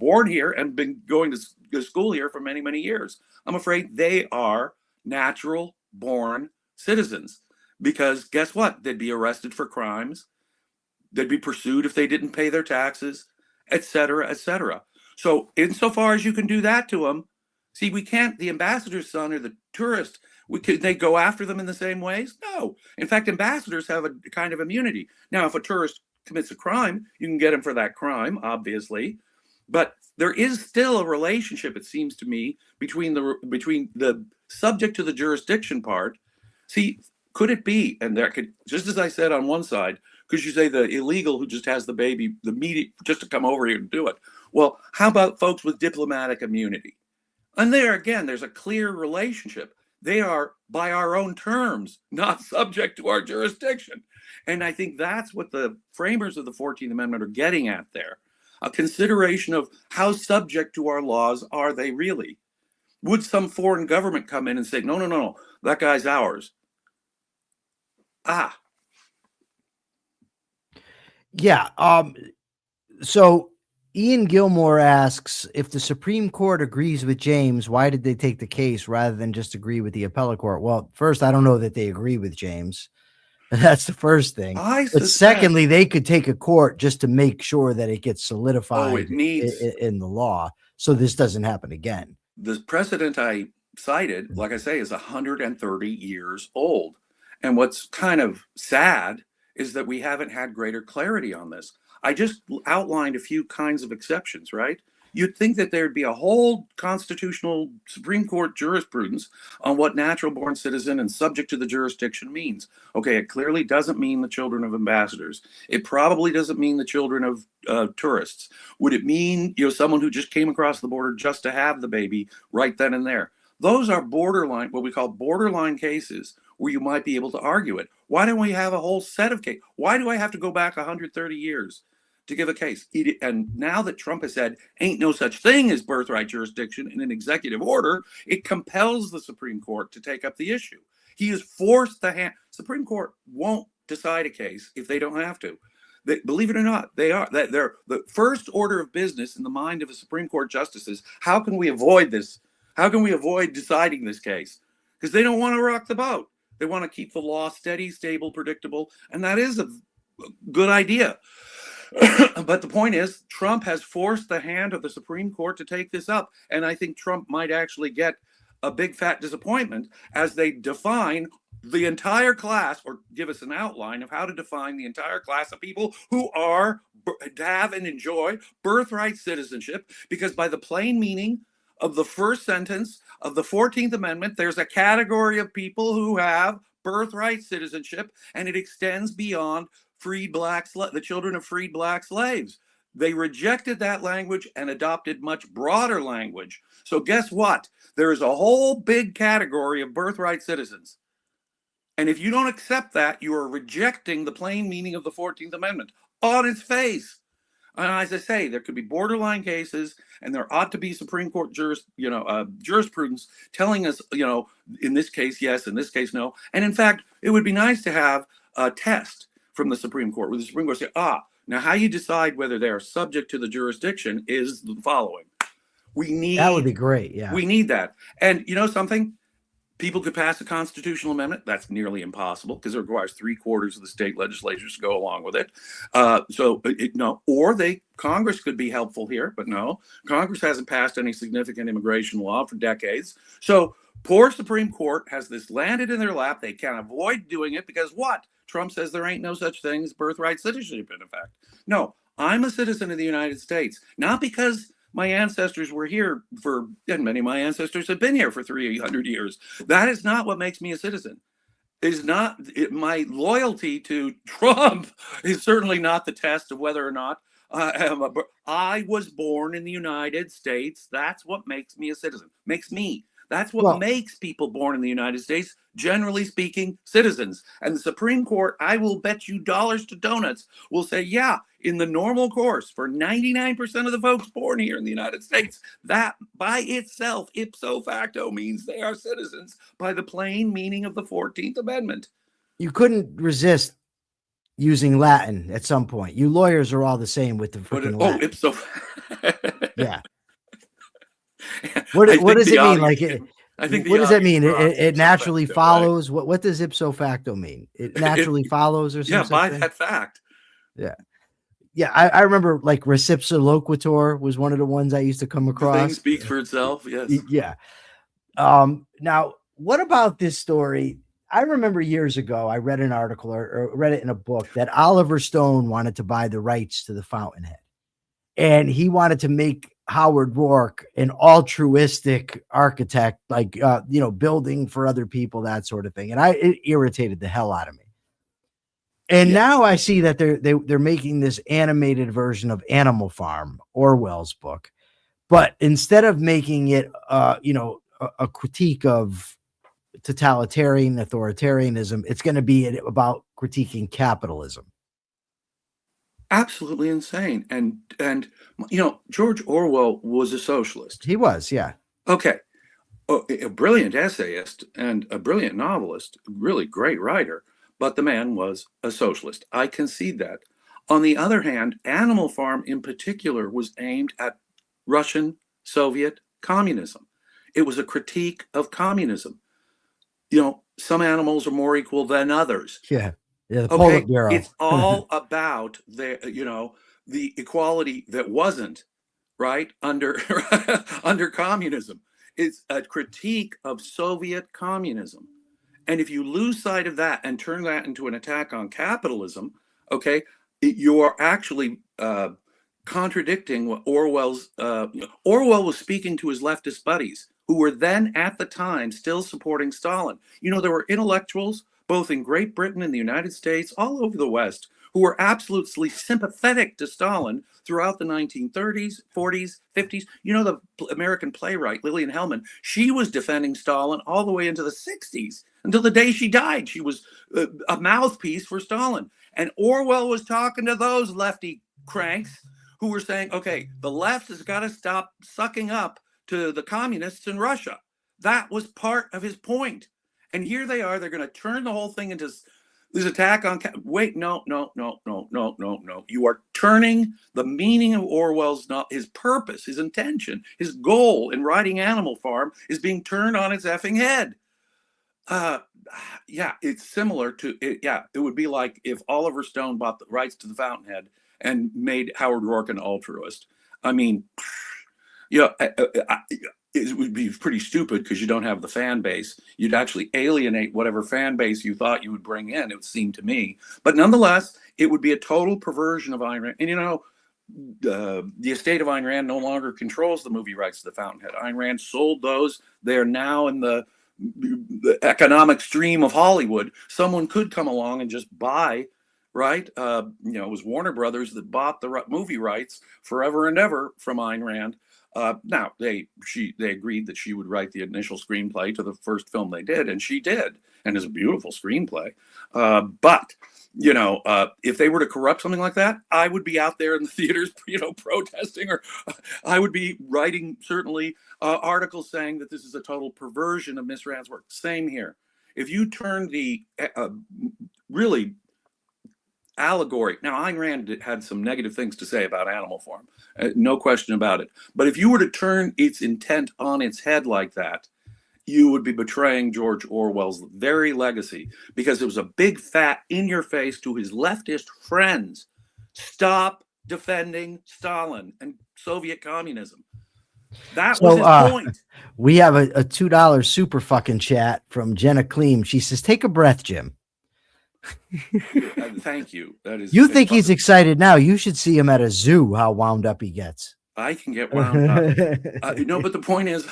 Speaker 4: born here and been going to school here for many, many years. I'm afraid they are natural born citizens. Because guess what? They'd be arrested for crimes. They'd be pursued if they didn't pay their taxes, et cetera, et cetera. So insofar as you can do that to them, we can't, the ambassador's son or the tourist, they go after them in the same ways? No. In fact, ambassadors have a kind of immunity. Now, if a tourist commits a crime, you can get him for that crime, obviously. But there is still a relationship, it seems to me, between the subject to the jurisdiction part. Could it be, and there could, just as I said on one side, could you say the illegal who just has the baby, the media, just to come over here and do it? Well, how about folks with diplomatic immunity? And there again, there's a clear relationship. They are, by our own terms, not subject to our jurisdiction. And I think that's what the framers of the 14th Amendment are getting at there. A consideration of how subject to our laws are they really? Would some foreign government come in and say, no, that guy's ours?
Speaker 3: Yeah. So Ian Gilmore asks, if the Supreme Court agrees with James, why did they take the case rather than just agree with the appellate court? Well, first, I don't know that they agree with James. That's the first thing. But secondly, they could take a court just to make sure that it gets solidified in the law, so this doesn't happen again.
Speaker 4: The precedent I cited, like I say, is 130 years old. And what's kind of sad is that we haven't had greater clarity on this. I just outlined a few kinds of exceptions, right? You'd think that there'd be a whole constitutional Supreme Court jurisprudence on what natural born citizen and subject to the jurisdiction means. Okay, it clearly doesn't mean the children of ambassadors. It probably doesn't mean the children of tourists. Would it mean, someone who just came across the border just to have the baby right then and there? Those are borderline, what we call borderline cases, where you might be able to argue it. Why don't we have a whole set of cases? Why do I have to go back 130 years to give a case? And now that Trump has said, ain't no such thing as birthright jurisdiction in an executive order, it compels the Supreme Court to take up the issue. He has forced the hand. Supreme Court won't decide a case if they don't have to. Believe it or not, they're the first order of business in the mind of the Supreme Court justices. How can we avoid this? How can we avoid deciding this case? Because they don't want to rock the boat. They want to keep the law steady, stable, predictable, and that is a good idea. But the point is, Trump has forced the hand of the Supreme Court to take this up, and I think Trump might actually get a big fat disappointment as they define the entire class, or give us an outline of how to define the entire class of people who have and enjoy birthright citizenship, because by the plain meaning of the first sentence of the 14th Amendment, there's a category of people who have birthright citizenship, and it extends beyond the children of freed black slaves. They rejected that language and adopted much broader language. So guess what? There is a whole big category of birthright citizens. And if you don't accept that, you are rejecting the plain meaning of the 14th Amendment on its face. And as I say, there could be borderline cases, and there ought to be Supreme Court jurisprudence telling us, in this case, yes, in this case, no. And in fact, it would be nice to have a test from the Supreme Court where the Supreme Court say, now how you decide whether they are subject to the jurisdiction is the following.
Speaker 3: That would be great. Yeah.
Speaker 4: We need that. And you know something? People could pass a constitutional amendment. That's nearly impossible because it requires 3/4 of the state legislatures to go along with it. Congress could be helpful here, but no, Congress hasn't passed any significant immigration law for decades. So poor Supreme Court has this landed in their lap. They can't avoid doing it because what? Trump says there ain't no such thing as birthright citizenship in effect. No, I'm a citizen of the United States, not because my ancestors were here and many of my ancestors have been here for 300 years. That is not what makes me a citizen. My loyalty to Trump is certainly not the test of whether or not I was born in the United States. That's what makes me a citizen. That's what makes people born in the United States, generally speaking, citizens. And the Supreme Court, I will bet you dollars to donuts, will say, yeah, in the normal course, for 99% of the folks born here in the United States, that by itself, ipso facto, means they are citizens by the plain meaning of the 14th Amendment.
Speaker 3: You couldn't resist using Latin at some point. You lawyers are all the same with the freaking Latin.
Speaker 4: Ipso.
Speaker 3: Yeah. What does it mean? Like, what does that mean? It naturally follows. Right? What does ipso facto mean? It naturally follows, or something?
Speaker 4: Yeah, by that fact.
Speaker 3: Yeah. Yeah, I remember like recipsa loquitur was one of the ones I used to come across.
Speaker 4: The thing speaks for itself. Yes.
Speaker 3: Yeah. Now, what about this story? I remember years ago, I read an article or read it in a book that Oliver Stone wanted to buy the rights to the Fountainhead, and he wanted to make Howard Rourke an altruistic architect, like building for other people, that sort of thing. And it irritated the hell out of me. And now I see that they're making this animated version of Animal Farm, Orwell's book, but instead of making it a critique of totalitarian authoritarianism, it's going to be about critiquing capitalism.
Speaker 4: Absolutely insane. And George Orwell was a socialist.
Speaker 3: He was, yeah.
Speaker 4: Okay. A brilliant essayist and a brilliant novelist, really great writer, but the man was a socialist. I concede that. On the other hand, Animal Farm in particular was aimed at Russian Soviet communism. It was a critique of communism. Some animals are more equal than others.
Speaker 3: Yeah. The Politburo.
Speaker 4: It's all about the equality that wasn't right under communism. It's a critique of Soviet communism. And if you lose sight of that and turn that into an attack on capitalism, you are actually contradicting what Orwell was speaking to his leftist buddies, who were then at the time still supporting Stalin. There were intellectuals both in Great Britain and the United States, all over the West, who were absolutely sympathetic to Stalin throughout the 1930s, 40s, 50s. The American playwright Lillian Hellman, she was defending Stalin all the way into the 60s until the day she died. She was a mouthpiece for Stalin. And Orwell was talking to those lefty cranks who were saying, okay, the left has got to stop sucking up to the communists in Russia. That was part of his point. And here they are. They're going to turn the whole thing into this attack on. Wait, no. You are turning the meaning of Orwell's, his purpose, his intention, his goal in writing Animal Farm is being turned on its effing head. It's similar to it. Yeah, it would be like if Oliver Stone bought the rights to the Fountainhead and made Howard Rourke an altruist. I mean, it would be pretty stupid because you don't have the fan base. You'd actually alienate whatever fan base you thought you would bring in, it would seem to me. But nonetheless, it would be a total perversion of Ayn Rand. And the estate of Ayn Rand no longer controls the movie rights to The Fountainhead. Ayn Rand sold those. They are now in the economic stream of Hollywood. Someone could come along and just buy, right? It was Warner Brothers that bought the movie rights forever and ever from Ayn Rand. Now they agreed that she would write the initial screenplay to the first film they did, and she did, and it's a beautiful screenplay. But if they were to corrupt something like that, I would be out there in the theaters, protesting, or I would be writing certainly articles saying that this is a total perversion of Miss Rand's work. Same here. If you turn the really allegory. Now, Ayn Rand had some negative things to say about animal farm, no question about it. But if you were to turn its intent on its head like that, you would be betraying George Orwell's very legacy, because it was a big fat in your face to his leftist friends. Stop defending Stalin and Soviet communism. That was his point.
Speaker 3: We have a $2 super fucking chat from Jenna Kleem. She says, "Take a breath, Jim."
Speaker 4: Thank you. That is.
Speaker 3: You think he's excited now? You should see him at a zoo. How wound up he gets.
Speaker 4: I can get wound up. But the point is,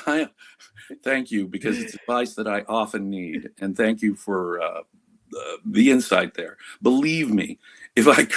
Speaker 4: thank you, because it's advice that I often need, and thank you for the insight there. Believe me, if I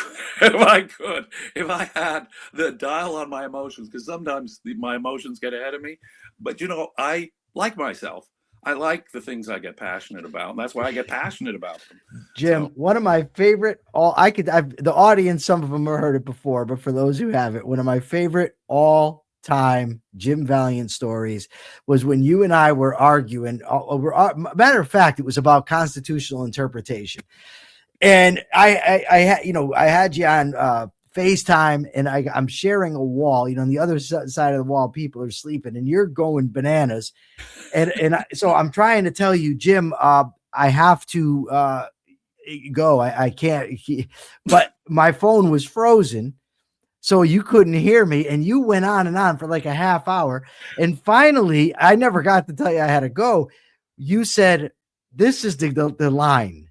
Speaker 4: had the dial on my emotions, because sometimes my emotions get ahead of me. But I like myself. I like the things I get passionate about, and that's why I get passionate about them.
Speaker 3: Jim, one of my favorite, the audience, some of them have heard it before, but for those who haven't, one of my favorite all-time Jim Valliant stories was when you and I were arguing over, matter of fact, it was about constitutional interpretation. And I had you on FaceTime, and I'm sharing a wall, on the other side of the wall, people are sleeping and you're going bananas. So I'm trying to tell you, Jim, I have to go. I can't, but my phone was frozen, so you couldn't hear me. And you went on and on for like a half hour. And finally, I never got to tell you I had to go. You said, "This is the line.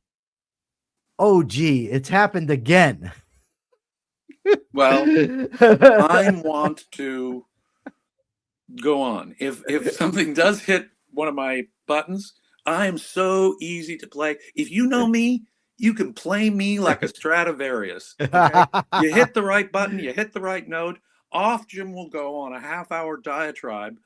Speaker 3: Oh, gee, it's happened again."
Speaker 4: Well, I want to go on. If something does hit one of my buttons, I am so easy to play. If you know me, you can play me like a Stradivarius. Okay? You hit the right button, you hit the right note, off Jim will go on a half-hour diatribe.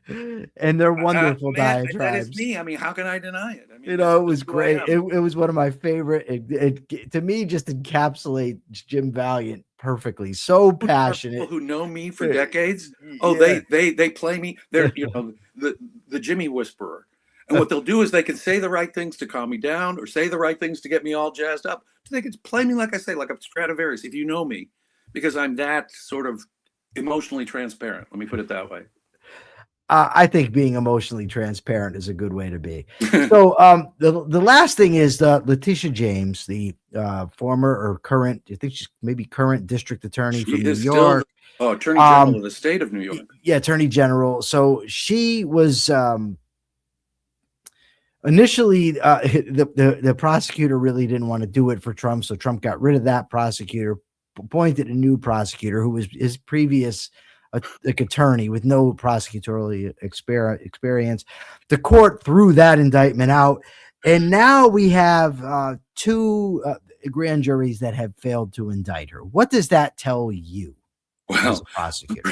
Speaker 3: And they're wonderful diatribes.
Speaker 4: That is me. I mean, how can I deny it? I mean,
Speaker 3: it was great. It was one of my favorite. It to me just encapsulates Jim Valliant perfectly. So passionate.
Speaker 4: People who know me for decades. Oh, yeah. They play me. They're the Jimmy Whisperer. And what they'll do is they can say the right things to calm me down, or say the right things to get me all jazzed up. They can play me, like I say, like a Stradivarius, if you know me, because I'm that sort of emotionally transparent. Let me put it that way.
Speaker 3: I think being emotionally transparent is a good way to be. So the last thing is Letitia James, the former or current, I think she's maybe current district attorney from New York.
Speaker 4: Attorney General of the state of New York.
Speaker 3: Yeah, Attorney General. So she was initially the prosecutor really didn't want to do it for Trump, so Trump got rid of that prosecutor, appointed a new prosecutor who was his previous attorney with no prosecutorial experience. The court threw that indictment out, and now we have two grand juries that have failed to indict her. What does that tell you?
Speaker 4: Well,
Speaker 3: as a prosecutor?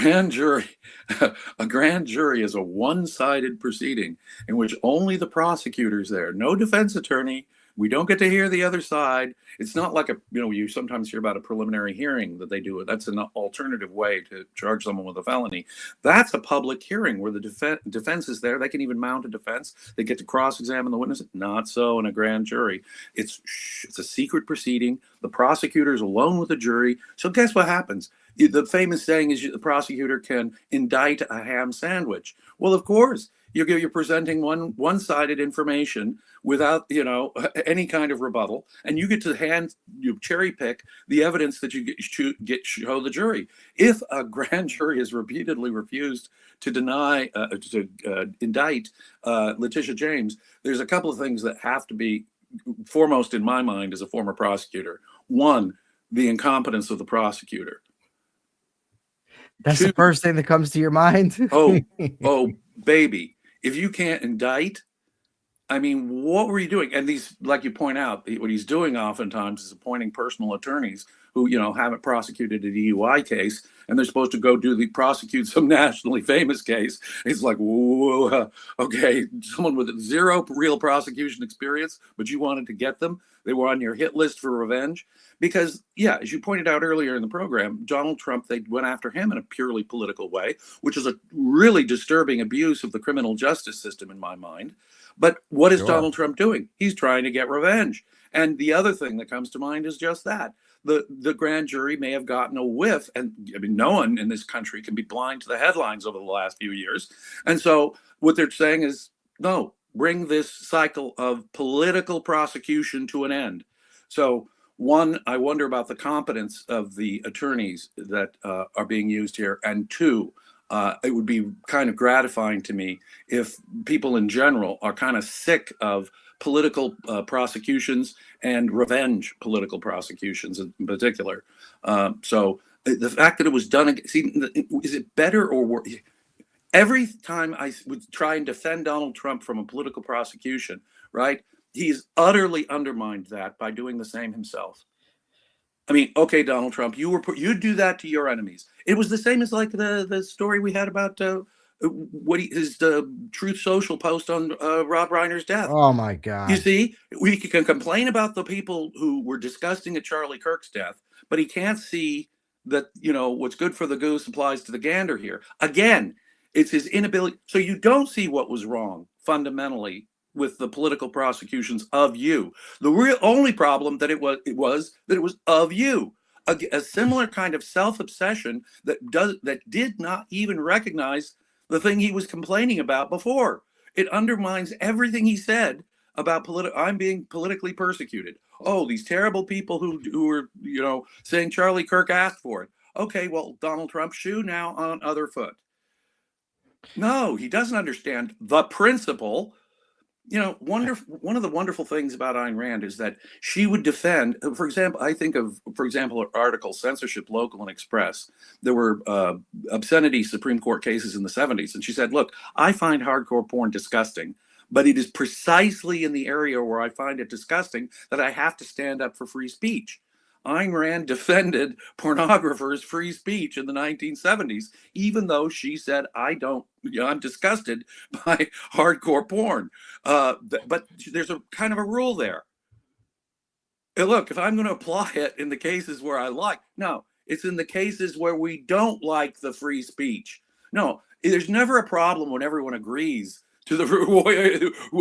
Speaker 4: A grand jury is a one-sided proceeding in which only the prosecutor's there, no defense attorney. We don't get to hear the other side. It's not like you sometimes hear about a preliminary hearing that they do. That's an alternative way to charge someone with a felony. That's a public hearing where the defense is there. They can even mount a defense. They get to cross-examine the witness. Not so in a grand jury. It's a secret proceeding. The prosecutor is alone with the jury. So guess what happens? The famous saying is the prosecutor can indict a ham sandwich. Well, of course, You're presenting one-sided information without, any kind of rebuttal, and you get to cherry pick the evidence that you show the jury. If a grand jury has repeatedly refused to indict Letitia James, there's a couple of things that have to be foremost in my mind as a former prosecutor. One, the incompetence of the prosecutor.
Speaker 3: That's
Speaker 4: Two,
Speaker 3: the first thing that comes to your mind.
Speaker 4: oh, baby, if you can't indict, I mean, what were you doing? And these, like you point out, what he's doing oftentimes is appointing personal attorneys who, haven't prosecuted a DUI case, and they're supposed to go prosecute some nationally famous case. It's like, whoa, okay, someone with zero real prosecution experience, but you wanted to get them. They were on your hit list for revenge. Because, yeah, as you pointed out earlier in the program, Donald Trump, they went after him in a purely political way, which is a really disturbing abuse of the criminal justice system in my mind. But what is Donald Trump doing? He's trying to get revenge. And the other thing that comes to mind is just that. The grand jury may have gotten a whiff, and I mean, no one in this country can be blind to the headlines over the last few years. And so what they're saying is, no, bring this cycle of political prosecution to an end. So one, I wonder about the competence of the attorneys that are being used here. And two, it would be kind of gratifying to me if people in general are kind of sick of political prosecutions and revenge political prosecutions in particular. So the fact that it was done, is it better or worse? Every time I would try and defend Donald Trump from a political prosecution, right? He's utterly undermined that by doing the same himself. I mean, okay, Donald Trump, you do that to your enemies. It was the same as like the story we had about his Truth Social post on Rob Reiner's death.
Speaker 3: Oh my God!
Speaker 4: You see, we can complain about the people who were disgusting at Charlie Kirk's death, but he can't see that what's good for the goose applies to the gander here. Again, it's his inability. So you don't see what was wrong fundamentally with the political prosecutions of you. The real only problem that it was that it was of you. A similar kind of self-obsession that did not even recognize the thing he was complaining about before. It undermines everything he said about I'm being politically persecuted. Oh, these terrible people who are saying Charlie Kirk asked for it. Okay, well, Donald Trump's shoe now on other foot. No, he doesn't understand the principle. One of the wonderful things about Ayn Rand is that she would defend, for example, I think of, her article, Censorship, Local and Express. There were obscenity Supreme Court cases in the 70s. And she said, look, I find hardcore porn disgusting, but it is precisely in the area where I find it disgusting that I have to stand up for free speech. Ayn Rand defended pornographers' free speech in the 1970s, even though she said, I'm disgusted by hardcore porn. But there's a kind of a rule there. And look, if I'm going to apply it in the cases where I like, no, it's in the cases where we don't like the free speech. No, there's never a problem when everyone agrees with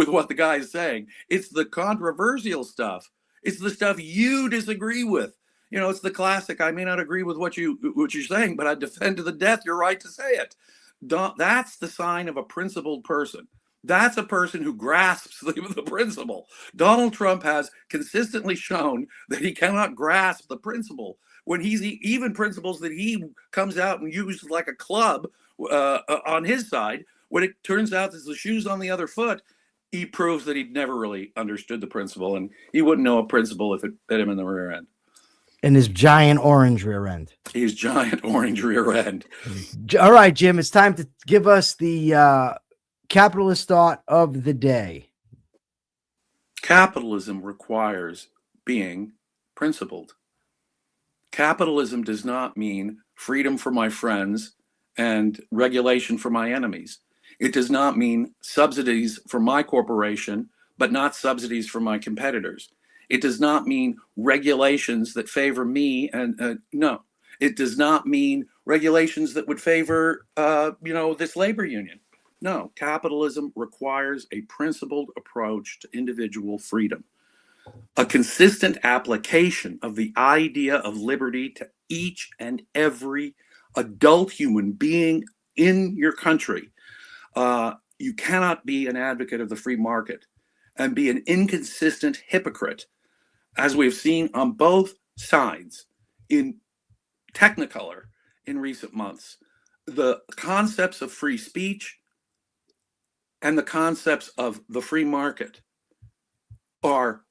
Speaker 4: what the guy is saying. It's the controversial stuff. It's the stuff you disagree with. It's the classic, I may not agree with what you're saying, but I defend to the death your right to say it. That's the sign of a principled person. That's a person who grasps the principle. Donald Trump has consistently shown that he cannot grasp the principle when even principles that he comes out and uses like a club on his side. When it turns out that the shoe's on the other foot, he proves that he'd never really understood the principle, and he wouldn't know a principle if it bit him in the rear end.
Speaker 3: In his giant orange rear end.
Speaker 4: His giant orange rear end.
Speaker 3: All right, Jim, it's time to give us the capitalist thought of the day.
Speaker 4: Capitalism requires being principled. Capitalism does not mean freedom for my friends and regulation for my enemies. It does not mean subsidies for my corporation, but not subsidies for my competitors. It does not mean regulations that favor me. And no, it does not mean regulations that would favor, this labor union. No, capitalism requires a principled approach to individual freedom, a consistent application of the idea of liberty to each and every adult human being in your country. you cannot be an advocate of the free market and be an inconsistent hypocrite, as we've seen on both sides in Technicolor in recent months. The concepts of free speech and the concepts of the free market are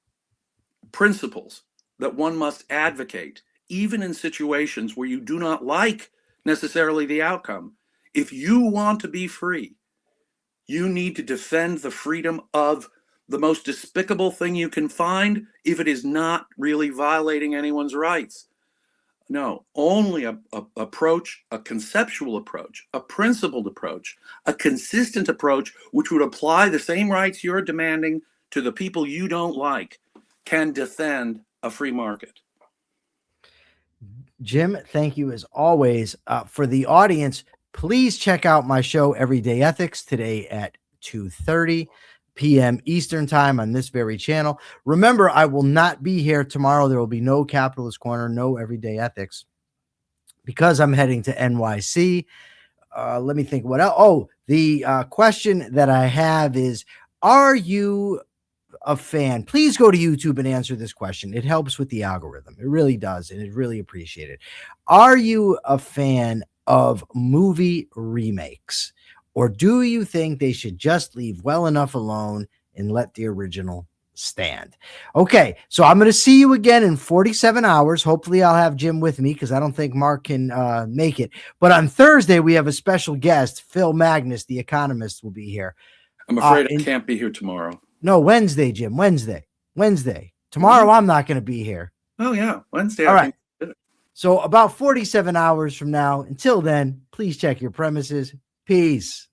Speaker 4: principles that one must advocate, even in situations where you do not like necessarily the outcome. If you want to be free, you need to defend the freedom of the most despicable thing you can find if it is not really violating anyone's rights. No, only a approach, a conceptual approach, a principled approach, a consistent approach, which would apply the same rights you're demanding to the people you don't like, can defend a free market.
Speaker 3: Jim, thank you as always. For the audience, please check out my show, Everyday Ethics, today at 2:30 p.m. Eastern time on this very channel. Remember, I will not be here tomorrow. There will be no Capitalist Corner, no Everyday Ethics, because I'm heading to NYC. Let me think what else. Oh, the question that I have is, are you a fan? Please go to YouTube and answer this question. It helps with the algorithm. It really does, and it's really appreciated. Are you a fan of movie remakes, or do you think they should just leave well enough alone and let the original stand? Okay, so I'm going to see you again in 47 hours. Hopefully I'll have Jim with me, because I don't think Mark can make it. But on Thursday, we have a special guest. Phil Magnus, the economist, will be here.
Speaker 4: I'm afraid I can't be here tomorrow.
Speaker 3: No, Wednesday, Jim. Wednesday. Tomorrow, I'm not going to be here.
Speaker 4: Oh, yeah. Wednesday.
Speaker 3: All right. So about 47 hours from now. Until then, please check your premises. Peace.